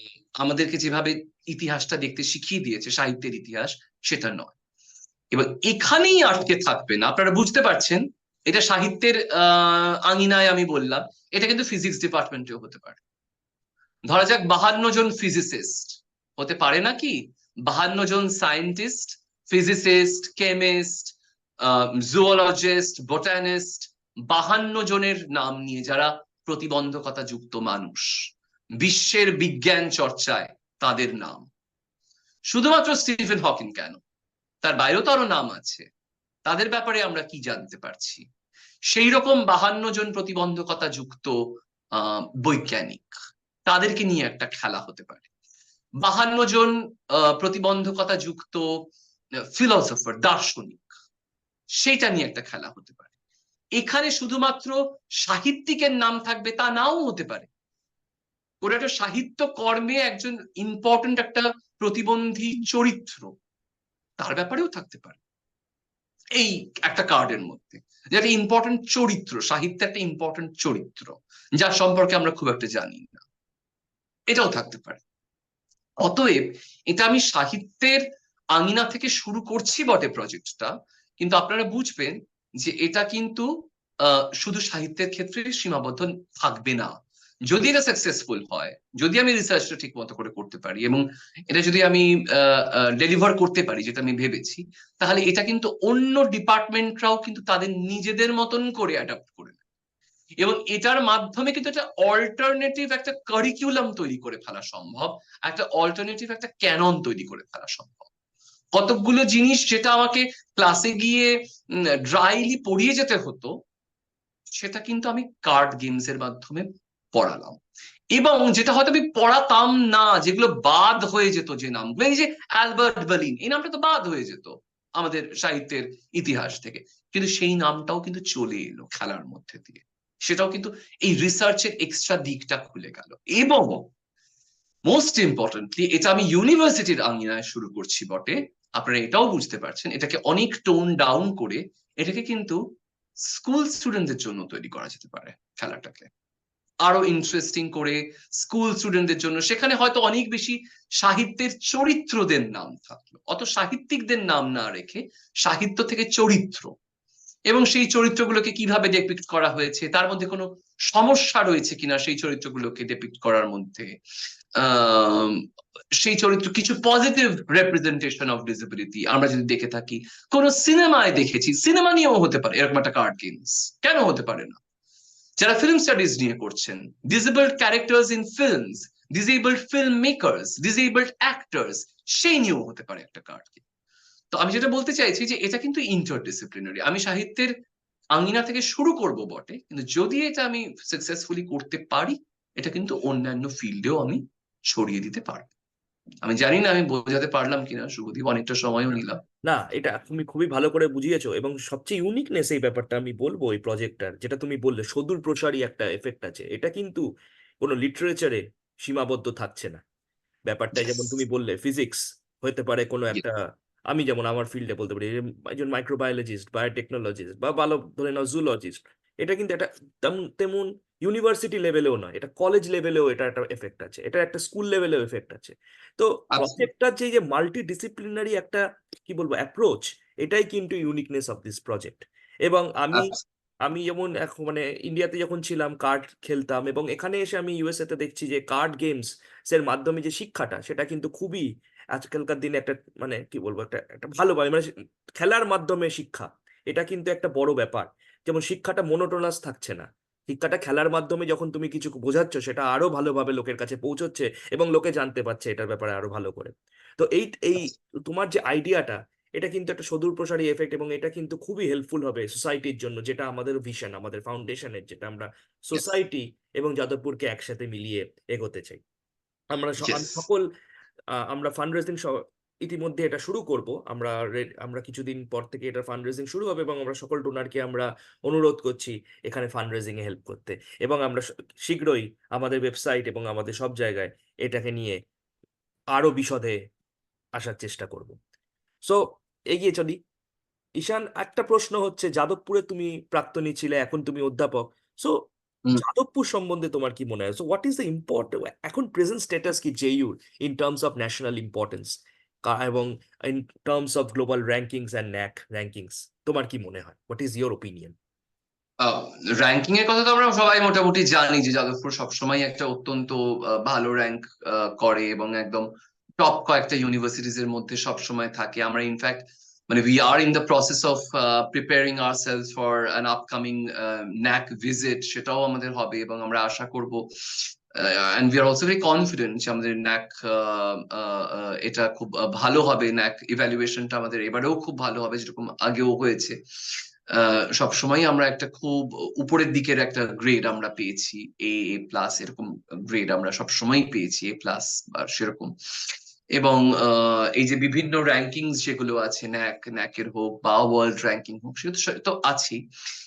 আমাদেরকে যেভাবে ইতিহাসটা দেখতে শিখিয়ে দিয়েছে, সাহিত্যের ইতিহাস, সেটা নয়। এবার এখানেই আটকে থাকবে না, আপনারা বুঝতে পারছেন। এটা সাহিত্যের আঙিনায় আমি বললাম, এটা কিন্তু ফিজিক্স ডিপার্টমেন্টেও হতে পারে। ধরা যাক 52 জন ফিজিসিস্ট হতে পারে নাকি, 52 জন সায়েন্টিস্ট, ফিজিসিস্ট, কেমিস্ট, জুওলজিস্ট, বোটানিস্ট, 52 জনের নাম নিয়ে যারা প্রতিবন্ধকতা যুক্ত মানুষ, বিশ্বের বিজ্ঞান চর্চায় তাদের নাম। শুধুমাত্র স্টিফেন হকিং কেন, তার বাইরেও তো আরো নাম আছে, তাদের ব্যাপারে আমরা কি জানতে পারছি? সেই রকম 52 জন প্রতিবন্ধকতা যুক্ত বৈজ্ঞানিক, তাদেরকে নিয়ে একটা খেলা হতে পারে। 52 জন প্রতিবন্ধকতা যুক্ত ফিলোসফার, দার্শনিক, সেটা নিয়ে একটা খেলা হতে পারে। এখানে শুধুমাত্র সাহিত্যিকের নাম থাকবে তা নাও হতে পারে, ওর একটা সাহিত্য কর্মে একজন ইম্পর্টেন্ট একটা প্রতিবন্ধী চরিত্র, তার ব্যাপারেও থাকতে পারে এই একটা কার্ডের মধ্যে, যে একটা ইম্পর্টেন্ট চরিত্র, সাহিত্যে একটা ইম্পর্টেন্ট চরিত্র যার সম্পর্কে আমরা খুব একটা জানি না, এটাও থাকতে পারে। অতএব এটা আমি সাহিত্যের আঙিনা থেকে শুরু করছি বটে প্রজেক্টটা, কিন্তু আপনারা বুঝবেন যে এটা কিন্তু শুধু সাহিত্যের ক্ষেত্রে সীমাবদ্ধ থাকবে না। যদি এটা সাকসেসফুল হয়, যদি আমি রিসার্চটা ঠিক মতো করে করতে পারি, এবং এটা যদি আমি ডেলিভার করতে পারি যেটা আমি ভেবেছি, তাহলে এটা কিন্তু অন্য ডিপার্টমেন্টরাও কিন্তু তাদের নিজেদের মতন করে অ্যাডাপ্ট করে নেবে। এবং এটার মাধ্যমে কিন্তু একটা অল্টারনেটিভ একটা কারিকুলাম তৈরি করে ফেলা সম্ভব, একটা অল্টারনেটিভ একটা ক্যানন তৈরি করে ফেলা সম্ভব। কতগুলো জিনিস যেটা আমাকে ক্লাসে গিয়ে ড্রাইলি পড়িয়ে যেতে হতো, সেটা কিন্তু আমি কার্ড গেমস এর মাধ্যমে পড়ালাম। এবং যেটা হয়তো আমি পড়াতাম না, যেগুলো বাদ হয়ে যেত, যে নামগুলো, এই যে অ্যালবার্ট বার্লিন, এই নামটা তো বাদ হয়ে যেত আমাদের সাহিত্যের ইতিহাস থেকে, কিন্তু সেই নামটাও কিন্তু চলে এলো খেলার মধ্যে দিয়ে। সেটাও কিন্তু এই রিসার্চের এক্সট্রা দিকটা খুলে গেল। এবং মোস্ট ইম্পর্টেন্টলি, এটা আমি ইউনিভার্সিটির আঙিনায় শুরু করছি বটে, আপনারা এটাও বুঝতে পারছেন, এটাকে অনেক টোন ডাউন করে এটাকে কিন্তু স্কুল স্টুডেন্টদের জন্য তৈরি করা যেতে পারে খেলাটাকে আরো ইন্টারেস্টিং করে। স্কুল স্টুডেন্টদের জন্য সেখানে হয়তো অনেক বেশি সাহিত্যের চরিত্রদের নাম থাকলো, অত সাহিত্যিকদের নাম না রেখে সাহিত্য থেকে চরিত্র, এবং সেই চরিত্রগুলোকে কিভাবে ডেপিক্ট করা হয়েছে, তার মধ্যে কোনো সমস্যা রয়েছে কিনা সেই চরিত্রগুলোকে ডেপিক্ট করার মধ্যে, সেই চরিত্র কিছু পজিটিভ রিপ্রেজেন্টেশন অফ ডিসেবিলিটি আমরা যদি দেখে থাকি, কোন সিনেমায় দেখেছি, সিনেমা নিয়েও হতে পারে এরকম একটা কার্ড গেমস, কেন হতে পারে না? যারা ফিল্ম স্টাডিজ নিয়ে করছেন, disabled characters in films, disabled film makers, disabled actors, সেই নিয়েও হতে পারে একটা কার্ড গেম। তো আমি যেটা বলতে চাইছি যে এটা কিন্তু ইন্টারডিসিপ্লিনারি, আমি সাহিত্যের আঙিনা থেকে শুরু করব বটে, কিন্তু যদি এটা আমি সাকসেসফুলি করতে পারি, এটা কিন্তু অন্যান্য ফিল্ডেও আমি ছড়িয়ে দিতে পারবো। আমি জানি না আমি বোঝাতে পারলাম কিনা শুভদীপ, অনেকটা সময়ও নিলাম। না, এটা তুমি খুবই ভালো করে বুঝিয়েছো, এবং সবচেয়ে ইউনিকনেস এই ব্যাপারটা আমি বলবো এই প্রজেক্টটার, যেটা তুমি বললে সুদূর প্রসারী একটা এফেক্ট আছে, এটা কিন্তু কোনো লিটারেচারে সীমাবদ্ধ থাকছে না। ব্যাপারটা ইয়েস, যেমন তুমি বললে ফিজিক্স হতে পারে কোনো একটা, আমি যেমন আমার ফিল্ডে বলতে পারি একজন মাইক্রোবায়োলজিস্ট, বায়োটেকনোলজিস্ট, বা ভালো ধরে নাও জুলজিস্ট। এটা কিন্তু একটা তেমন তেমন ইউনিভার্সিটি লেভেলেও নয়, এটা কলেজ লেভেলেও এটা একটা এফেক্ট আছে, এটা একটা স্কুল লেভেলেও এফেক্ট আছে। তো প্রজেক্টটার যে মাল্টি ডিসিপ্লিনারি একটা কি বলবো অ্যাপ্রোচ, এটাই কিন্তু ইউনিকনেস অফ দিস প্রজেক্ট। এবং আমি আমি যেমন এখন মানে ইন্ডিয়াতে যখন ছিলাম কার্ড খেলতাম, এবং এখানে এসে আমি ইউএসএ তে দেখছি যে কার্ড গেমস এর মাধ্যমে যে শিক্ষাটা, সেটা কিন্তু খুবই আজকালকার দিনে একটা মানে কি বলবো একটা একটা ভালো মানে খেলার মাধ্যমে শিক্ষা, এটা কিন্তু একটা বড় ব্যাপার। যেমন শিক্ষাটা মোনোটোনাস থাকছে না, শিক্ষাটা খেলার মাধ্যমে যখন তুমি কিছু বোঝাচ্ছ, সেটা আরো ভালোভাবে লোকের কাছে পৌঁছচ্ছে, এবং লোকে জানতে পারছে এটার ব্যাপারে আরো ভালো করে। তো এই এই তোমার যে আইডিয়াটা, এটা কিন্তু একটা সুদূর প্রসারী এফেক্ট, এবং এটা কিন্তু খুবই হেল্পফুল হবে সোসাইটির জন্য, যেটা আমাদের ভিশন, আমাদের ফাউন্ডেশনের, যেটা আমরা সোসাইটি এবং যাদবপুরকে একসাথে মিলিয়ে এগোতে চাই। আমরা ইয়েস। সকল আমরা ফান্ড রেজিং ইতিমধ্যে এটা শুরু করব। আমরা কিছুদিন পর থেকে এটা ফান্ড রেজিং শুরু হবে এবং আমরা সকল ডোনারকে আমরা অনুরোধ করছি এখানে ফান্ড রেজিং এ হেল্প করতে। এবং আমরা শীঘ্রই আমাদের ওয়েবসাইট এবং আমাদের সব জায়গায় এটাকে নিয়ে আরো বিশদে আসার চেষ্টা করব। সো এগিয়ে চলি। ঈশান, একটা প্রশ্ন হচ্ছে, যাদবপুরে তুমি প্রাক্তনী ছিলে, এখন তুমি অধ্যাপক। সো যাদবপুর সম্বন্ধে তোমার কি মনে হয়? So what is the important, এখন প্রেজেন্ট স্ট্যাটাস কি জেইউর in terms of national importance এবং in terms of global rankings and NAAC rankings? তোমার কি মনে হয়? What is your opinion? Ranking এর কথা তো আমরা সবাই মোটামুটি জানি যে যাদবপুর সবসময় একটা অত্যন্ত ভালো র্যাঙ্ক করে এবং একদম টপ কয়েকটা ইউনিভার্সিটিজ এর মধ্যে সবসময় থাকে। আমরা ইনফ্যাক্ট মানে we are in the process of preparing ourselves for an upcoming knack visit, সেটাও আমাদের হবে এবং আমরা আশা করব and we are also very confident যে আমাদের ন্যাক এটা খুব ভালো হবে। ন্যাক ইভ্যালুয়েশনটা আমাদের এবারেও খুব ভালো হবে, যেরকম আগেও হয়েছে। সবসময় আমরা একটা খুব উপরের দিকের একটা গ্রেড আমরা পেয়েছি, এ প্লাস এরকম গ্রেড আমরা সবসময় পেয়েছি, এ প্লাস বা সেরকম। এবং এই যে বিভিন্ন র্যাঙ্কিংস যেগুলো আছে, ন্যাকের হোক বা ওয়ার্ল্ড র্যাঙ্কিং হোক, সেটা তো আছেই,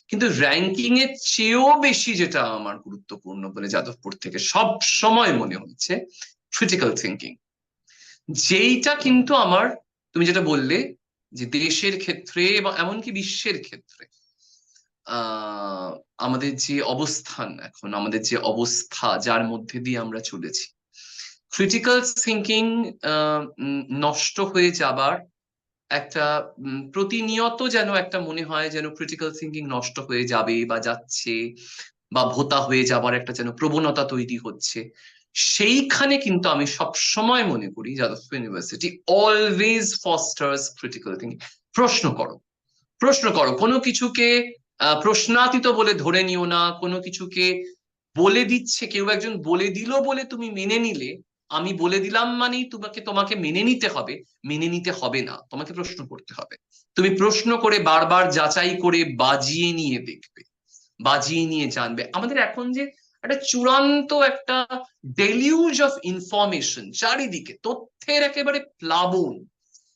কিন্তু র্যাঙ্কিং এর চেয়েও বেশি যেটা আমার গুরুত্বপূর্ণ বলে যাদবপুর থেকে সব সময় মনে হচ্ছে ক্রিটিক্যাল থিঙ্কিং। যেইটা কিন্তু আমার, তুমি যেটা বললে যে দেশের ক্ষেত্রে এবং এমনকি বিশ্বের ক্ষেত্রে আহ আমাদের যে অবস্থান এখন, আমাদের যে অবস্থা যার মধ্যে দিয়ে আমরা চলেছি, ক্রিটিক্যাল থিঙ্কিং নষ্ট হয়ে যাবার একটা প্রতিনিয়ত যেন একটা মনে হয় যেন ক্রিটিক্যাল থিঙ্কিং নষ্ট হয়ে যাবে বা যাচ্ছে, বা ভোতা হয়ে যাবার একটা যেন প্রবণতা তৈরি হচ্ছে। সেইখানে কিন্তু আমি সব সময় মনে করি Jadavpur university always Faustus critical thinking. প্রশ্ন করো, প্রশ্ন করো, কোনো কিছুকে প্রশ্নাতীত বলে ধরে নিও না। কোনো কিছুকে বলে দিচ্ছে কেউ একজন, বলে দিল বলে তুমি মেনে নিলে, আমি বলে দিলাম মানেই তোমাকে তোমাকে মেনে নিতে হবে, মেনে নিতে হবে না, তোমাকে প্রশ্ন করতে হবে। তুমি প্রশ্ন করে বারবার যাচাই করে বাজিয়ে নিয়ে দেখবে, বাজিয়ে নিয়ে জানবে। আমাদের এখন যে একটা চূড়ান্ত একটা ডেলিউজ অফ ইনফরমেশন, চারিদিকে তথ্যের একেবারে প্লাবন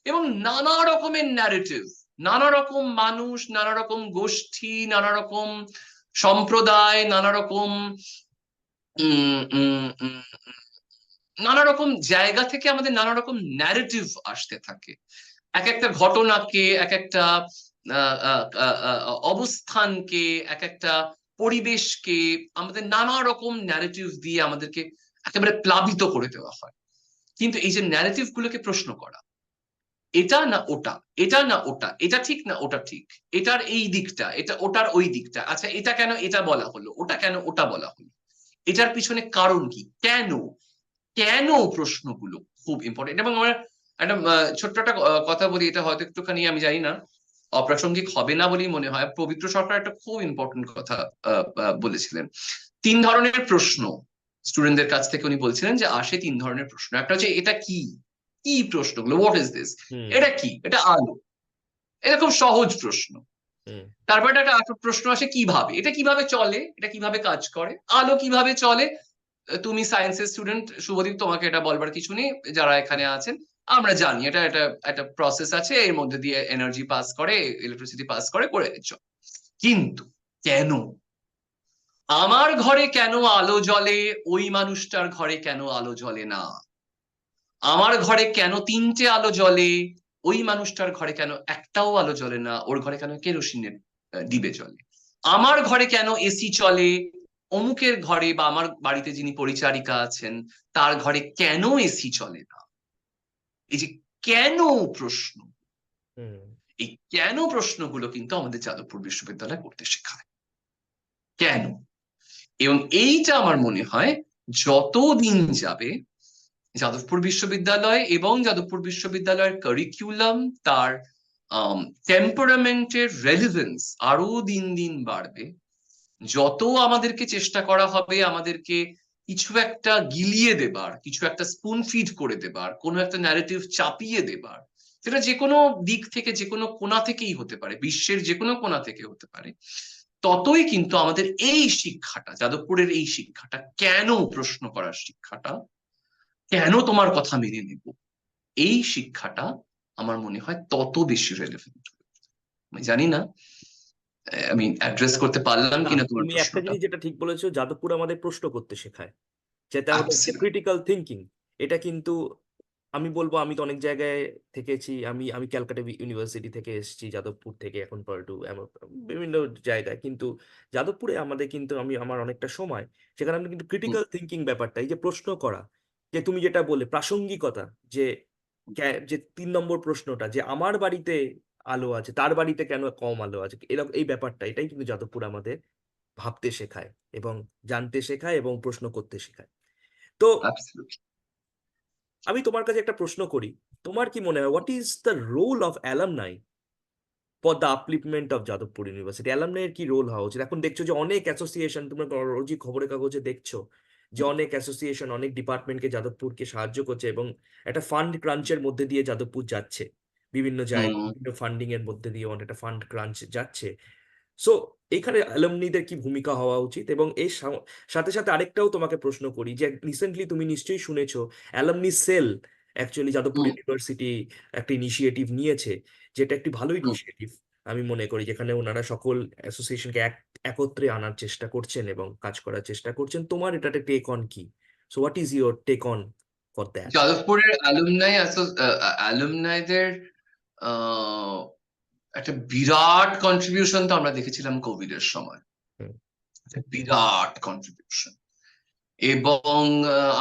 এবং নানা রকমের ন্যারেটিভ, নানা রকম মানুষ, নানা রকম গোষ্ঠী, নানা রকম সম্প্রদায়, নানা রকম নানা রকম জায়গা থেকে আমাদের নানা রকম ন্যারেটিভ আসতে থাকে। এক একটা ঘটনাকে, এক একটা অবস্থানকে, এক একটা পরিবেশকে আমাদের নানা রকম ন্যারেটিভ দিয়ে আমাদেরকে একেবারে প্লাবিত করে দেওয়া হয়। কিন্তু এই যে ন্যারেটিভ গুলোকে প্রশ্ন করা, এটা না ওটা, এটা না ওটা, এটা ঠিক না ওটা ঠিক, এটার এই দিকটা, এটা ওটার ওই দিকটা, আচ্ছা এটা কেন এটা বলা হলো, ওটা কেন ওটা বলা হলো, এটার পিছনে কারণ কি, কেন, কেন, প্রশ্নগুলো খুব ইম্পর্টেন্ট। এবং আমার একটা ছোট্ট একটা কথা বলি, এটা হয়তো একটুখানি আমি জানি না অপ্রাসঙ্গিক হবে না বলেই মনে হয়। পবিত্র সরকার একটা খুব ইম্পর্টেন্ট কথা বলেছিলেন। 3 ধরনের প্রশ্ন স্টুডেন্টদের কাছ থেকে উনি বলছিলেন যে আসে 3 ধরনের প্রশ্ন। একটা হচ্ছে এটা কি, কি প্রশ্নগুলো, হোয়াট ইজ দিস, হুম। এটা কি, এটা আলো, এটা খুব সহজ প্রশ্ন। হুম। তারপর একটা প্রশ্ন আসে কিভাবে, এটা কিভাবে চলে, এটা কিভাবে কাজ করে, আলো কিভাবে চলে। তুমি সায়েন্সের স্টুডেন্ট শুভদীপ, তোমাকে এটা বলবার কিছু নেই, যারা এখানে আছেন আমরা জানি এটা এটা একটা প্রসেস আছে, এর মধ্যে দিয়ে এনার্জি পাস করে, ইলেকট্রিসিটি পাস করে করে দিচ্ছ। কিন্তু কেন, আমার ঘরে কেন আলো জ্বলে, ওই মানুষটার ঘরে কেন আলো জ্বলে না, আমার ঘরে কেন 3টে আলো জ্বলে, ওই মানুষটার ঘরে কেন একটাও আলো জ্বলে না, ওর ঘরে কেন কেরোসিনের ডিবে জ্বলে, আমার ঘরে কেন এসি চলে, অমুকের ঘরে বা আমার বাড়িতে যিনি পরিচারিকা আছেন তার ঘরে কেন এসি চলে না। এই যে কেন প্রশ্ন, হুম। এই কেন প্রশ্নগুলো কিন্তু আমাদের যাদবপুর বিশ্ববিদ্যালয় করতে শেখায়। কেন, এবং এইটা আমার মনে হয় যত দিন যাবে যাদবপুর বিশ্ববিদ্যালয় এবং যাদবপুর বিশ্ববিদ্যালয়ের কারিকুলাম, তার টেম্পারামেন্টের রেলিভেন্স আরো দিন দিন বাড়বে। যত আমাদেরকে চেষ্টা করা হবে আমাদেরকে কিছু একটা গিলিয়ে দেবার, কিছু একটা স্পুন ফিড করে দেবার, কোনো একটা ন্যারেটিভ চাপিয়ে দেবার, সেটা যে কোনো দিক থেকে, যে কোনো কোণা থেকেই হতে পারে, বিশ্বের যে কোনো কোণা থেকে হতে পারে, ততই কিন্তু আমাদের এই শিক্ষাটা, যাদবপুরের এই শিক্ষাটা, কেন প্রশ্ন করার শিক্ষাটা, কেন তোমার কথা মেনে নেব, এই শিক্ষাটা আমার মনে হয় তত বেশি রেলেভেন্ট। আমি জানি না আমি অ্যাড্রেস করতে পারলাম না, কিনা তোমার তুমি একটা প্রশ্নটা। জিনিস যেটা ঠিক বলেছো, যাদবপুর আমাদের প্রশ্ন করতে শেখায়, যেটা হচ্ছে অ্যাবসলিউটলি। Critical thinking. এটা কিন্তু আমি বলবো, আমি তো অনেক জায়গায় থেকেছি, আমি ক্যালকাটা ইউনিভার্সিটি থেকে এসেছি, যাদবপুর থেকে এখন পার্টু বিভিন্ন জায়গায়, কিন্তু যাদবপুরে আমাদের কিন্তু আমার অনেকটা সময়, সেখানে আমরা কিন্তু হুম, ক্রিটিক্যাল থিঙ্কিং ব্যাপারটা, এই যে প্রশ্ন করা, যে তুমি যেটা বললে প্রাসঙ্গিকতা, যে যে 3 নম্বর প্রশ্নটা, যে আমার বাড়িতে আলো আছে, তার বাড়িতে কেন কম আলো আছে, এরকম এই ব্যাপারটা, এটাই কিন্তু যাদবপুর আমাদের ভাবতে শেখায় এবং জানতে শেখায় এবং প্রশ্ন করতে শেখায়। তো অ্যাবসলিউটলি। আমি তোমার কাছে একটা প্রশ্ন করি, তোমার কি মনে হয়, what is the role of alumni for the upliftment of Jadavpur university? Alumni এর কি রোল হওয়া উচিত? এখন দেখছো যে অনেক অ্যাসোসিয়েশন, তোমরা রোজই খবরের কাগজে দেখছো যে অনেক অ্যাসোসিয়েশন অনেক ডিপার্টমেন্টকে, যাদবপুরকে সাহায্য করছে, এবং একটা ফান্ড ক্রাঞ্চের মধ্যে দিয়ে যাদবপুর যাচ্ছে, বিভিন্ন জায়গায় হুম। বিভিন্ন ফান্ডিং এর মধ্যে দিয়ে অনেকটা ফান্ড ক্রাঞ্চ যাচ্ছে। সো এখানে অ্যালুমনিদের কি ভূমিকা হওয়া উচিত? এবং এর সাথে সাথে আরেকটাও তোমাকে প্রশ্ন করি, যে রিসেন্টলি তুমি নিশ্চয়ই শুনেছো, অ্যালুমনি সেল অ্যাকচুয়ালি যাদবপুর হুম। ইউনিভার্সিটি একটা ইনিশিয়েটিভ নিয়েছে, যেটা একটি ভালো হুম। ইনিশিয়েটিভ আমি মনে করি, যেখানে ওনারা সকল অ্যাসোসিয়েশনকে একত্রে আনার চেষ্টা করছেন এবং কাজ করার চেষ্টা করছেন। তোমার এটাতে টেক অন কি? So what is your take on for that? যাদবপুরের অ্যালুমনাইদের একটা বিরাট কন্ট্রিবিউশন তো আমরা দেখেছিলাম কোভিড এর সময়। একটা বিরাট কন্ট্রিবিউশন। এবং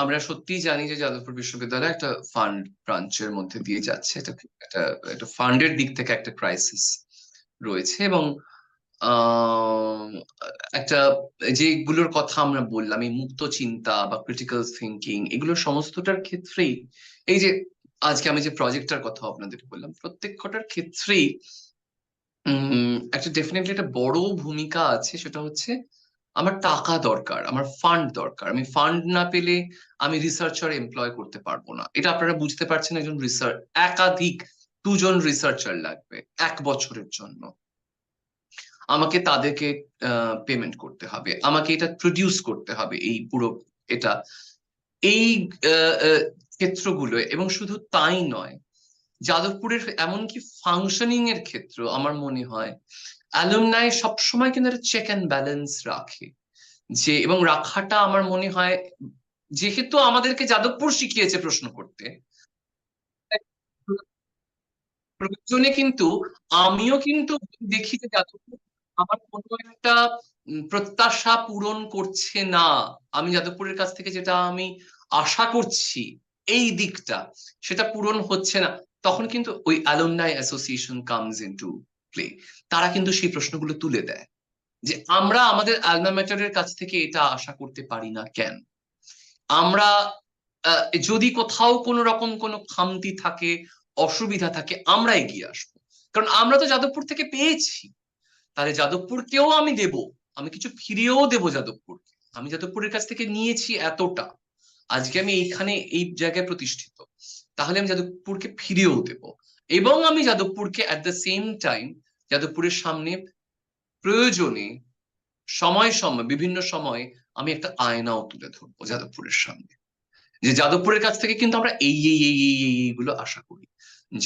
আমরা সত্যিই জানি যে যাদবপুর বিশ্ববিদ্যালয় একটা ফান্ড ব্রাঞ্চের মধ্যে দিয়ে যাচ্ছে। একটা একটা ফান্ডের দিক থেকে একটা ক্রাইসিস রয়েছে। এবং আহ, একটা যেগুলোর কথা আমরা বললাম, এই মুক্ত চিন্তা বা ক্রিটিক্যাল থিঙ্কিং, এগুলো সমস্তটার ক্ষেত্রেই, এই যে আজকে আমি যে প্রজেক্টটার কথা আপনাদের বললাম, প্রত্যেকটার ক্ষেত্রেই একটা ডেফিনেটলি একটা বড় ভূমিকা আছে। সেটা হচ্ছে আমার টাকা দরকার, আমার ফান্ড দরকার। আমি ফান্ড না পেলে আমি রিসার্চার এমপ্লয় করতে পারবো না। এটা আপনারা বুঝতে পারছেন। একজন একাধিক 2 জন রিসার্চার লাগবে 1 বছরের জন্য। আমাকে তাদেরকে পেমেন্ট করতে হবে, আমাকে এটা প্রডিউস করতে হবে, এই পুরো এটা, এই আহ, আহ, ক্ষেত্রগুলো। এবং শুধু তাই নয়, যাদবপুরের এমনকি ফাংশনিং এর ক্ষেত্র আমার মনে হয় অ্যালুমনাই সবসময় কিন্তু একটা চেক অ্যান্ড ব্যালেন্স রাখে। যে এবং রাখাটা আমার মনে হয়, যেহেতু আমাদেরকে যাদবপুর শিখিয়েছে প্রশ্ন করতে, প্রয়োজনে কিন্তু আমিও কিন্তু দেখি যে যাদবপুর আমার কোনো একটা প্রত্যাশা পূরণ করছে না। আমি যাদবপুরের কাছ থেকে যেটা আমি আশা করছি, এই দিকটা সেটা পূরণ হচ্ছে না, তখন কিন্তু ওই alumni association comes into play. তারা কিন্তু সেই প্রশ্নগুলো তুলে দেয় যে আমরা আমাদের অ্যালমা ম্যাটারের কাছ থেকে এটা আশা করতে পারি না কেন। আমরা যদি কোথাও কোনো রকম কোনো খামতি থাকে, অসুবিধা থাকে, আমরা এগিয়ে আসবো। কারণ আমরা তো যাদবপুর থেকে পেয়েছি, তাহলে যাদবপুরকেও আমি দেব, আমি কিছু ফিরিয়েও দেবো যাদবপুরকে। আমি যাদবপুরের কাছ থেকে নিয়েছি এতটা, আজকে আমি এইখানে এই জায়গায় প্রতিষ্ঠিত, তাহলে আমি যাদবপুরকে ফিরিয়েও দেব। এবং আমি যাদবপুরকে অ্যাট দ্য সেম টাইম, যাদবপুরের সামনে প্রয়োজনে সময় সময় বিভিন্ন সময় আমি একটা আয়নাও তুলে ধরবো যাদবপুরের সামনে, যে যাদবপুরের কাছ থেকে কিন্তু আমরা এইগুলো আশা করি,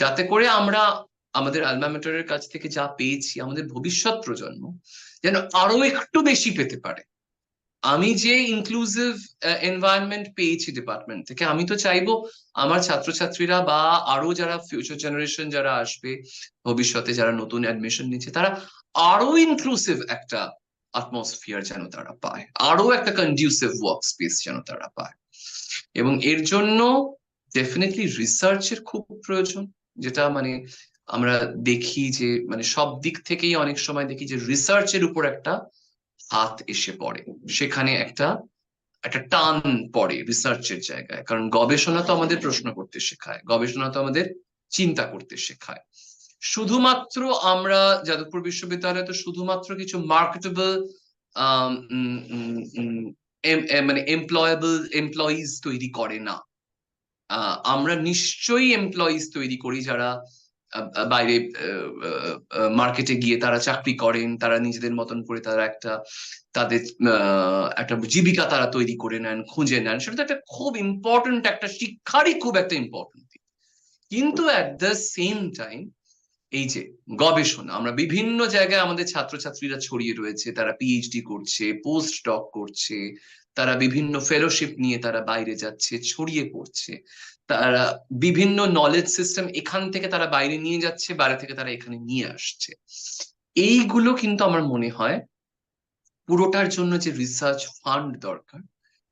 যাতে করে আমরা আমাদের আলমা ম্যাটারের কাছ থেকে যা পেয়েছি, আমাদের ভবিষ্যৎ প্রজন্ম যেন আরো একটু বেশি পেতে পারে। আমি যে ইনক্লুসিভ এনভায়রনমেন্ট পেয়েছি ডিপার্টমেন্ট থেকে, আমি তো চাইবো আমার ছাত্রছাত্রীরা বা আরো যারা ফিউচার জেনারেশন যারা আসবে ভবিষ্যতে, যারা নতুন অ্যাডমিশন নিচ্ছে, তারা আরো ইনক্লুসিভ একটা অ্যাটমসফিয়ার যেন তারা পায়, আরো একটা কন্ডিউসিভ ওয়ার্ক স্পেস যেন তারা পায়। এবং এর জন্য ডেফিনেটলি রিসার্চের খুব প্রয়োজন। যেটা মানে আমরা দেখি যে মানে সব দিক থেকেই অনেক সময় দেখি যে রিসার্চের উপর একটা হাত এসে পড়ে, সেখানে একটা একটা টান পড়ে রিসার্চের জায়গায়। কারণ গবেষণা তো আমাদের প্রশ্ন করতে শেখায়, গবেষণা তো আমাদের চিন্তা করতে শেখায়। শুধুমাত্র আমরা যাদবপুর বিশ্ববিদ্যালয়ে তো শুধুমাত্র কিছু মার্কেটেবল মানে এমপ্লয়িজ তৈরি করে না। আমরা নিশ্চয়ই এমপ্লয়িজ তৈরি করি যারা বাইরে মার্কেটে গিয়ে তারা চাকরি করেন, তারা নিজেদের মতন করে তারা একটা তাদের একটা জীবিকা তারা তৈরি করে নেন, খুঁজে নেন। সেটা তো একটা খুব ইম্পর্টেন্ট, একটা শিক্ষারই খুব একটা ইম্পর্টেন্ট দিক। কিন্তু অ্যাট দ্য সেম টাইম এই যে গবেষণা, আমরা বিভিন্ন জায়গায় আমাদের ছাত্রছাত্রীরা ছড়িয়ে রয়েছে, তারা পিএইচডি করছে, পোস্ট ডক করছে, তারা বিভিন্ন ফেলোশিপ নিয়ে তারা বাইরে যাচ্ছে, ছড়িয়ে পড়ছে, তারা বিভিন্ন নলেজ সিস্টেম এখান থেকে তারা বাইরে নিয়ে যাচ্ছে, বাইরে থেকে তারা এখানে নিয়ে আসছে। এইগুলো কিন্তু আমার মনে হয় পুরোটার জন্য যে রিসার্চ ফান্ড দরকার,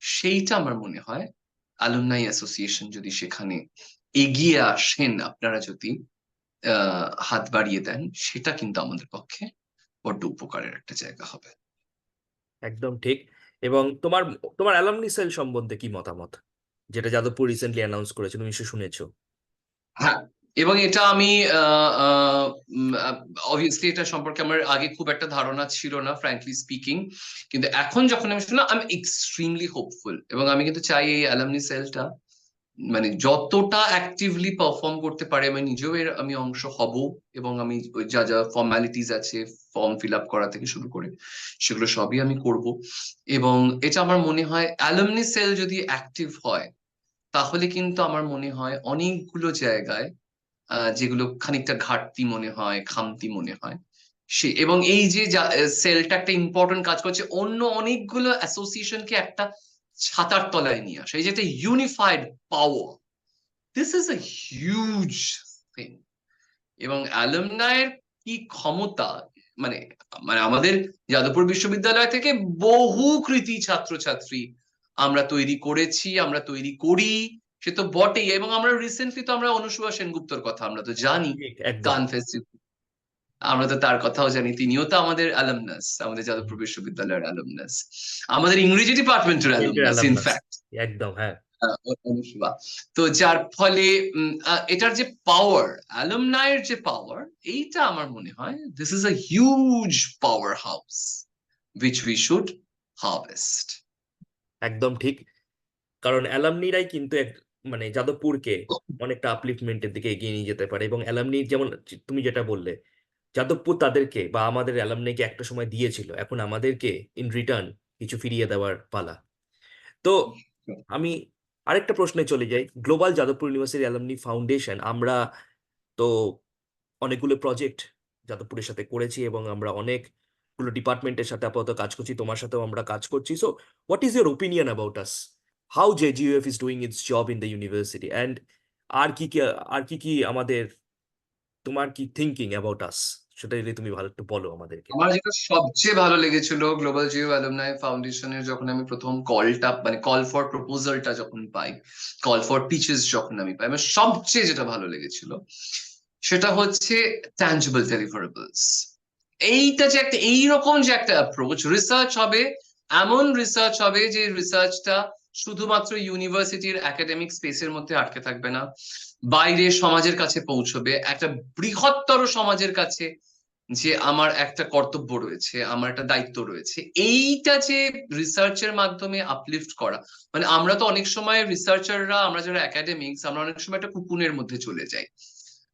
সেইটা আমার মনে হয় অ্যালুমনাই অ্যাসোসিয়েশন যদি সেখানে এগিয়ে আসেন, আপনারা যদি হাত বাড়িয়ে দেন, সেটা কিন্তু আমাদের পক্ষে বড্ড উপকারের একটা জায়গা হবে। একদম ঠিক। এবং তোমার তোমার অ্যালামনি সেল সম্বন্ধে কি মতামত, যেটা যাদবপুর রিসেন্টলি অ্যানাউন্স করেছে, তুমি নিশ্চয়ই শুনেছো? হ্যাঁ, এবং এটা আমি অবভিয়াসলি এটা সম্পর্কে আমার আগে খুব একটা ধারণা ছিল না, ফ্র্যাঙ্কলি স্পিকিং, কিন্তু এখন যখন আমি শুনলাম আমি এক্সট্রিমলি হোপফুল, এবং আমি কিন্তু চাই এই অ্যালামনি সেলটা মানে যতটা অ্যাক্টিভলি পারফর্ম করতে পারে, আমি নিজেও এর আমি অংশ হব, এবং আমি ওই যা যা ফর্মালিটিস আছে, ফর্ম ফিল আপ করা থেকে শুরু করে সেগুলো সবই আমি করব। এবং এটা আমার মনে হয় অ্যালুমনি সেল যদি অ্যাক্টিভ হয়, তাহলে কিন্তু আমার মনে হয় অনেকগুলো জায়গায় যেগুলো খানিকটা ঘাটতি মনে হয়, খামতি মনে হয়, সে এবং এই যে সেলটা একটা ইম্পর্টেন্ট কাজ করছে অন্য অনেকগুলো অ্যাসোসিয়েশনকে একটা ছাতার তলায় নিয়ে আসে, এই যে একটা unified power, this is a huge thing. এবং অ্যালুমনাইয়ের কি ক্ষমতা, মানে মানে আমাদের যাদবপুর বিশ্ববিদ্যালয় থেকে বহু কৃতি ছাত্রছাত্রী আমরা তৈরি করেছি, আমরা তৈরি করি, সে তো বটেই। এবং আমরা রিসেন্টলি তো আমরা অনুসুয়া সেনগুপ্তর কথা আমরা তো জানি, ঠিক, একদম। কান ফেস্টিভ্যাল, আমরা তো তার কথাও জানি, তিনিও তো আমাদের অ্যালামনাস, আমাদের যাদবপুর বিশ্ববিদ্যালয়ের অ্যালামনাস, আমাদের ইংরেজি ডিপার্টমেন্টের অ্যালামনাস অ্যালামনাস। ইনফ্যাক্ট। একদম, হ্যাঁ। অনুশীবা। তো যার ফলে এটার যে পাওয়ার, অ্যালুমনাইয়ের যে পাওয়ার, এইটা আমার মনে হয় this is a huge power house which we should harvest. একদম ঠিক। কারণ অ্যালামনিরাই কিন্তু মানে যাদবপুরকে অনেকটা আপলিফমেন্টের দিকে এগিয়ে নিয়ে যেতে পারে। এবং অ্যালামনি যেমন তুমি যেটা বললে, যাদবপুর তাদেরকে বা আমাদের অ্যালামনিকে একটা সময় দিয়েছিল, এখন আমাদেরকে ইন রিটার্ন কিছু ফিরিয়ে দেওয়ার পালা। তো আমি আরেকটা প্রশ্নে চলে যাই। Global Jadavpur university alumni foundation, আমরা তো অনেকগুলো প্রজেক্ট যাদবপুরের সাথে করেছি এবং আমরা অনেকগুলো ডিপার্টমেন্টের সাথে আপাতত কাজ করছি, তোমার সাথেও আমরা কাজ করছি। So what is your opinion about us, how JGUF is doing its job in the university, and আর কি কি আমাদের, তোমার কি থিঙ্কিং অ্যাবাউট আস, সেটা যদি তুমি ভালো একটু বলো আমাদেরকে। আমার যেটা সবচেয়ে ভালো লেগেছিল গ্লোবাল জিও অ্যালুমনাই ফাউন্ডেশনের, যখন আমি প্রথম কলটা মানে কল ফর প্রপোজালটা যখন পাই, কল ফর পিচেস যখন আমি পাই, আমার সবচেয়ে যেটা ভালো লেগেছিল সেটা হচ্ছে ট্যাঞ্জিবল ডেলিভারেবলস। এইটা যে একটা এইরকম যে একটা অ্যাপ্রোচ, রিসার্চ হবে, এমন রিসার্চ হবে যে রিসার্চটা শুধুমাত্র ইউনিভার্সিটির একাডেমিক স্পেসের মধ্যে আটকে থাকবে না, বাইরে সমাজের কাছে পৌঁছবে, একটা বৃহত্তর সমাজের কাছে, যে আমার একটা কর্তব্য রয়েছে, আমার একটা দায়িত্ব রয়েছে, এইটা যে রিসার্চের মাধ্যমে আপলিফট করা। মানে আমরা তো অনেক সময় রিসার্চাররা, আমরা যারা একাডেমিক্স, আমরা অনেক সময় একটা কুকুনের মধ্যে চলে যাই,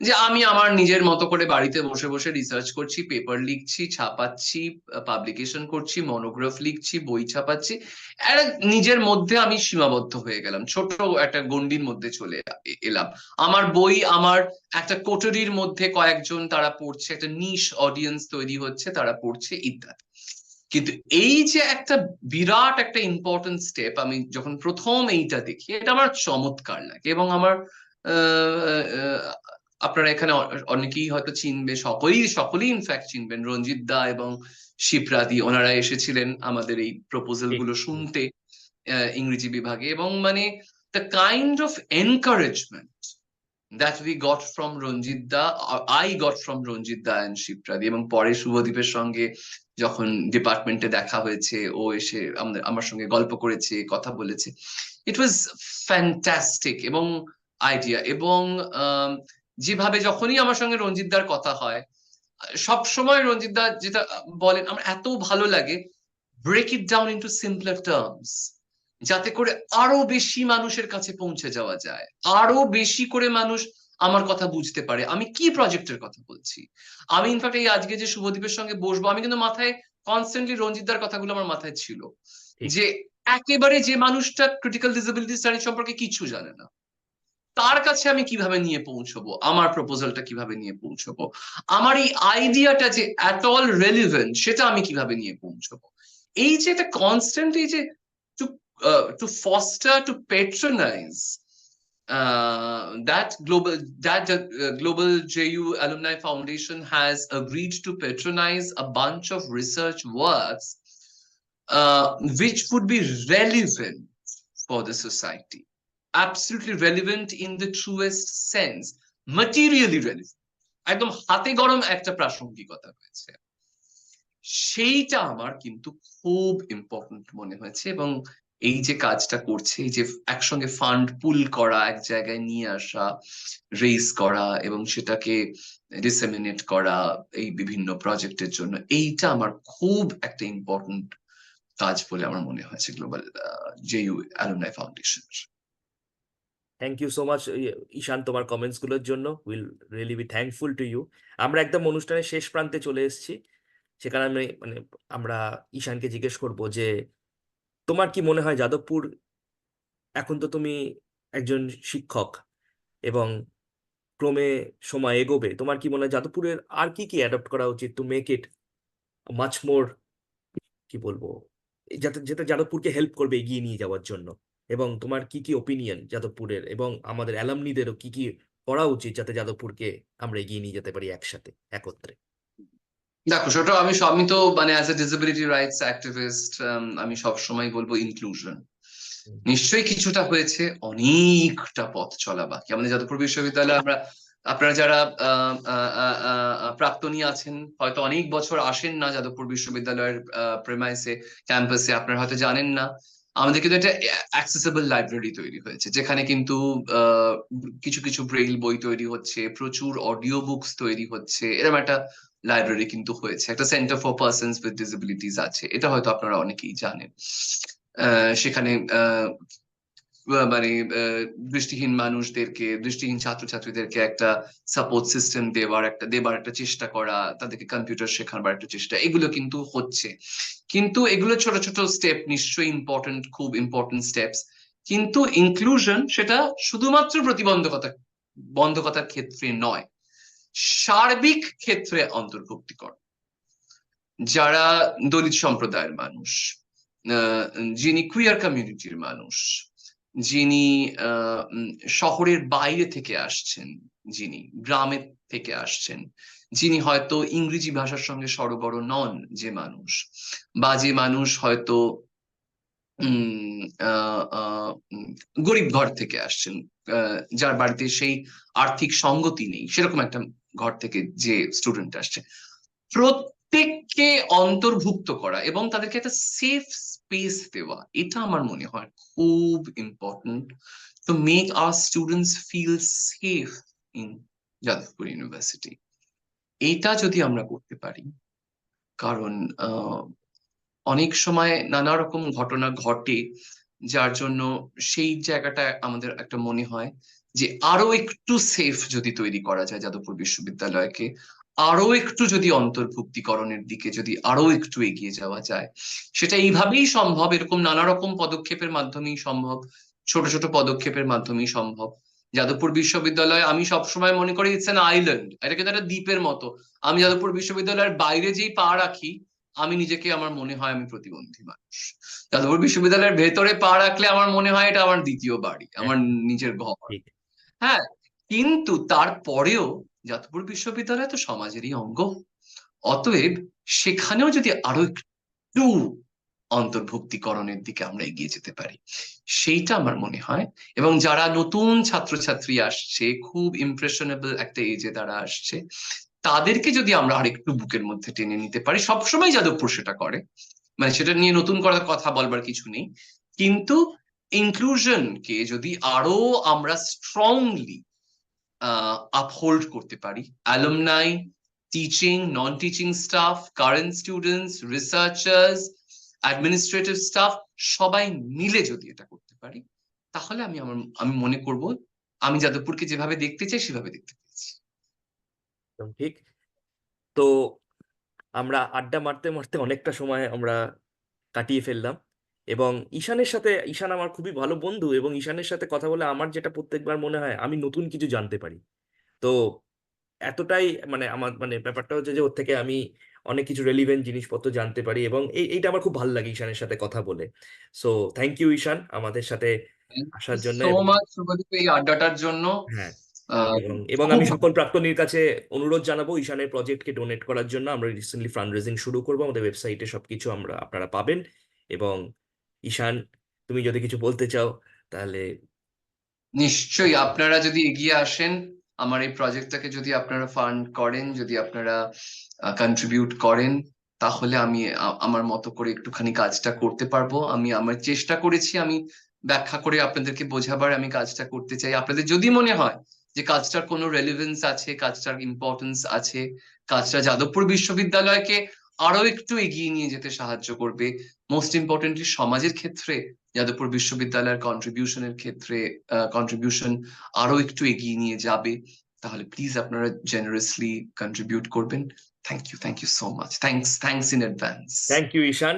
যে আমি আমার নিজের মতো করে বাড়িতে বসে বসে রিসার্চ করছি, পেপার লিখছি, ছাপাচ্ছি, পাবলিকেশন করছি, মনোগ্রাফ লিখছি, বই ছাপাচ্ছি, একটা নিজের মধ্যে আমি সীমাবদ্ধ হয়ে গেলাম, ছোট একটা গণ্ডির মধ্যে চলে এলাম। আমার বই আমার একটা কোটরির মধ্যে কয়েকজন তারা পড়ছে, একটা নিশ অডিয়েন্স তৈরি হচ্ছে, তারা পড়ছে, ইত্যাদি। কিন্তু এই যে একটা বিরাট একটা ইম্পর্টেন্ট স্টেপ, আমি যখন প্রথম এইটা দেখি, এটা আমার চমৎকার লাগে। এবং আমার আহ, আহ, আপনারা এখানে অনেকেই হয়তো চিনবে, সকলেই সকলেই ইনফ্যাক্ট চিনবেন রঞ্জিত দা এবং শিপ্রাদি, ওনারা এসেছিলেন আমাদের এই প্রপোজাল ঠিক। গুলো শুনতে ইংরেজি বিভাগে। এবং মানে the kind of encouragement that we got from Ranjit Da, or I got from Ranjit Da and Shipradi, এবং পরে শুভদীপের সঙ্গে যখন ডিপার্টমেন্টে দেখা হয়েছে, ও এসে আমার সঙ্গে গল্প করেছে, কথা বলেছে, ইট ওয়াজ ফ্যান্টাস্টিক এবং আইডিয়া। এবং যেভাবে যখনই আমার সঙ্গে রঞ্জিত দার কথা হয়, সব সময় রঞ্জিত দা যেটা বলেন আমার এত ভালো লাগে, break it down into simpler terms, যাতে করে আরো বেশি মানুষের কাছে পৌঁছে যাওয়া যায়, আরো বেশি করে মানুষ আমার কথা বুঝতে পারে, আমি কি প্রজেক্টের কথা বলছি। আমি ইনফ্যাক্ট এই আজকে যে শুভদীপের সঙ্গে বসবো, আমি কিন্তু মাথায় কনস্ট্যান্টলি রঞ্জিতদার কথাগুলো আমার মাথায় ছিল, ঠিক। যে একেবারে যে মানুষটা ক্রিটিক্যাল ডিসেবিলিটি স্টাডি সম্পর্কে কিছু জানে না, তার কাছে আমি কিভাবে নিয়ে পৌঁছবো, আমার প্রপোজালটা কিভাবে নিয়ে পৌঁছবো, আমার এই আইডিয়াটা যে অ্যাট অল রেলিভেন্ট সেটা আমি কিভাবে নিয়ে পৌঁছবো। এই যে একটা কনস্ট্যান্ট, এই যে to to foster, to patronize global JU Alumni Foundation has agreed to patronize a bunch of research works which would be relevant for the society, absolutely relevant in the truest sense, materially relevant, একদম হাতে গরম একটা প্রাসঙ্গিকতা রয়েছে। সেইটা আমার কিন্তু খুব ইম্পর্টেন্ট মনে হয়েছে। এবং এই যে কাজটা করছে, এই যে একসঙ্গে ফান্ড পুল করা, এক জায়গায় নিয়ে আসা, রেইজ করা এবং সেটাকে ডিসেমিনেট করা এই বিভিন্ন প্রজেক্টের জন্য, এইটা আমার খুব একটা ইম্পর্টেন্ট কাজ বলে আমার মনে হয়েছে global JU alumni foundation. Thank you so much Ishan, তোমার কমেন্টস গুলোর জন্য। Will really be thankful to you. আমরা একদম অনুষ্ঠানের শেষ প্রান্তে চলে এসেছি, সেখানে আমি আমরা ঈশানকে জিজ্ঞেস করব যে তোমার কি মনে হয় যাদবপুর, এখন তো তুমি একজন শিক্ষক এবং ক্রমে সময় এগোবে, তোমার কি মনে হয় যাদবপুরের আর কি কি অ্যাডপ্ট করা উচিত to make it much more, কি বলবো, যাতে যেটা যাদবপুরকে হেল্প করবে এগিয়ে নিয়ে যাওয়ার জন্য? এবং তোমার কি কি ওপিনিয়ন যাদবপুরের এবং আমাদের অ্যালামনিদেরও কি কি করা উচিত যাতে যাদবপুরকে আমরা এগিয়ে নিয়ে যেতে পারি একসাথে, একত্রে? দেখো, সেটা আমি তো মানে as a disability rights activist আমি সব সময় বলবো ইনক্লুশন। হুম। নিশ্চয়ই কিছুটা হয়েছে, অনেকটা পথ চলা বাকি আমাদের যাদবপুর বিশ্ববিদ্যালয়ে। আপনারা যারা প্রাক্তনী আছেন, হয়তো অনেক বছর আসেন না যাদবপুর বিশ্ববিদ্যালয়ের প্রেমাইসে, ক্যাম্পাসে, আপনারা হয়তো জানেন না আমাদের কিন্তু একটা অ্যাক্সেসিবল লাইব্রেরি তৈরি হয়েছে, যেখানে কিন্তু কিছু কিছু ব্রেইল বই তৈরি হচ্ছে, প্রচুর অডিও বুকস তৈরি হচ্ছে, এরকম একটা লাইব্রেরি কিন্তু হয়েছে। একটা centre for persons with disabilities আছে, এটা হয়তো আপনারা অনেকেই জানেন। সেখানে মানে দৃষ্টিহীন মানুষদেরকে, দৃষ্টিহীন ছাত্রছাত্রীদেরকে একটা সাপোর্ট সিস্টেম দেবার একটা চেষ্টা করা, তাদেরকে কম্পিউটার শেখাবার একটা চেষ্টা, এগুলো কিন্তু হচ্ছে। কিন্তু এগুলো ছোট ছোট স্টেপ, নিশ্চয়ই ইম্পর্টেন্ট, খুব ইম্পর্টেন্ট স্টেপস। কিন্তু ইনক্লুশন সেটা শুধুমাত্র বন্ধকতার ক্ষেত্রে নয়, সার্বিক ক্ষেত্রে অন্তর্ভুক্তিকরণ। যারা দলিত সম্প্রদায়ের মানুষ, যিনি কুইয়ার কমিউনিটির মানুষ, যিনি শহরের বাইরে থেকে আসছেন, যিনি গ্রামের থেকে আসছেন, যিনি হয়তো ইংরেজি ভাষার সঙ্গে সড়গড় নন, যে মানুষ, বা যে মানুষ হয়তো উম গরিব ঘর থেকে আসছেন, যার বাড়িতে সেই আর্থিক সঙ্গতি নেই, সেরকম একটা ঘর থেকে যে স্টুডেন্ট আসছে, প্রত্যেককে অন্তর্ভুক্ত করা এবং তাদেরকে একটা সেফ স্পেস দেওয়া, এটা আমার মনে হয় খুব important to make our students feel safe in Jadavpur university. এটা যদি আমরা করতে পারি, কারণ অনেক সময় নানা রকম ঘটনা ঘটে, যার জন্য সেই জায়গাটা আমাদের একটা মনে হয় যে আরো একটু সেফ যদি তৈরি করা যায় যাদবপুর বিশ্ববিদ্যালয়কে, আরো একটু যদি অন্তর্ভুক্তিকরণের দিকে যদি আরো একটু এগিয়ে যাওয়া যায়, সেটা এইভাবেই সম্ভব, এরকম নানা রকম পদক্ষেপের মাধ্যমেই সম্ভব, ছোট ছোট পদক্ষেপের মাধ্যমেই সম্ভব। যাদবপুর বিশ্ববিদ্যালয় আমি সবসময় মনে করি ইটস অ্যান আইল্যান্ড, এটা কিন্তু একটা দ্বীপের মতো। আমি যাদবপুর বিশ্ববিদ্যালয়ের বাইরে যেই পা রাখি, আমি নিজেকে, আমার মনে হয় আমি প্রতিবন্ধী মানুষ। যাদবপুর বিশ্ববিদ্যালয়ের ভেতরে পা রাখলে আমার মনে হয় এটা আমার দ্বিতীয় বাড়ি, আমার একদম নিজের ঘর। ঠিক। হ্যাঁ, কিন্তু তারপরেও যাদবপুর বিশ্ববিদ্যালয় তো সমাজেরই অঙ্গ। অতএব সেখানেও যদি আরো একটু অন্তর্ভুক্তিকরণের দিকে আমরা এগিয়ে যেতে পারি, সেইটা আমার মনে হয়। এবং যারা নতুন ছাত্রছাত্রী আসছে, খুব ইমপ্রেশনেবল একটা এজে তারা আসছে, তাদেরকে যদি আমরা আরেকটু বুকের মধ্যে টেনে নিতে পারি, সবসময় যাদবপুর সেটা করে, মানে সেটা নিয়ে নতুন করার কথা বলবার কিছু নেই, কিন্তু ইনক্লুশনকে যদি আরো আমরা স্ট্রংলি আপহোল্ড করতে পারি, alumni, teaching, non teaching staff, current students, researchers, administrative staff, সবাই মিলে যদি এটা করতে পারি, তাহলে আমি মনে করব আমি যাদবপুরকে যেভাবে দেখতে চাই সেভাবে দেখতে পেয়েছি। একদম ঠিক। তো আমরা আড্ডা মারতে মারতে অনেকটা সময় আমরা কাটিয়ে ফেললাম। এবং ঈশান আমার খুবই ভালো বন্ধু, এবং ঈশানের সাথে কথা বলে আমার যেটা প্রত্যেকবার মনে হয় আমি নতুন কিছু জানতে পারি। তো এতটাই মানে আমার মানে ব্যাপারটা হচ্ছে যে ওর থেকে আমি অনেক কিছু রেলিভেন্ট জিনিসপত্র জানতে পারি, এবং এইটা আমার খুব ভালো লাগে ঈশানের সাথে কথা বলে। সো থ্যাংক ইউ ঈশান আমাদের সাথে থ্যাংক ইউ আসার জন্য। সো এবং মাচ শুভদীপ এই আড্ডাটার জন্য। হ্যাঁ, আহ, এবং আমি খুব সকল প্রাক্তনীর কাছে অনুরোধ জানাবো ঈশানের প্রজেক্টকে ডোনেট করার জন্য। আমরা রিসেন্টলি ফান্ড রেজিং শুরু করবো, আমাদের ওয়েবসাইটে সবকিছু আপনারা পাবেন। এবং ঈশান, তুমি যদি কিছু বলতে চাও তাহলে। নিশ্চয়ই আপনারা যদি এগিয়ে আসেন, আমার এই প্রজেক্টটাকে যদি আপনারা ফান্ড করেন, যদি আপনারা কন্ট্রিবিউট করেন, তাহলে আমি আমার মতো করে একটুখানি কাজটা করতে পারবো। আমি আমার চেষ্টা করেছি, আমি ব্যাখ্যা করে আপনাদেরকে বোঝাবার আমি কাজটা করতে চাই। আপনাদের যদি মনে হয় যে কাজটার কোনো রেলিভেন্স আছে, কাজটার ইম্পর্টেন্স আছে, কাজটা যাদবপুর বিশ্ববিদ্যালয়কে আরো একটু এগিয়ে নিয়ে যেতে সাহায্য করবে, মোস্ট ইম্পর্টেন্টলি সমাজের ক্ষেত্রে যাদবপুর বিশ্ববিদ্যালয়ের কন্ট্রিবিউশনের ক্ষেত্রে কন্ট্রিবিউশন আরো একটু এগিয়ে নিয়ে যাবে, তাহলে প্লিজ আপনারা জেনারেসলি কন্ট্রিবিউট করবেন। Thank you so much. Thanks in advance. Thank you Ishan.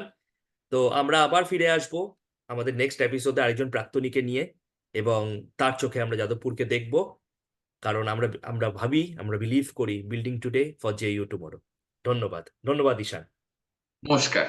তো আমরা আবার ফিরে আসবো আমাদের নেক্সট এপিসোডে আরেকজন প্রাক্তনীকে নিয়ে, এবং তার চোখে আমরা যাদবপুরকে দেখব। কারণ আমরা আমরা ভাবি, আমরা বিলিভ করি, building today for J U tomorrow. ধন্যবাদ, ধন্যবাদ ঈশান। নমস্কার।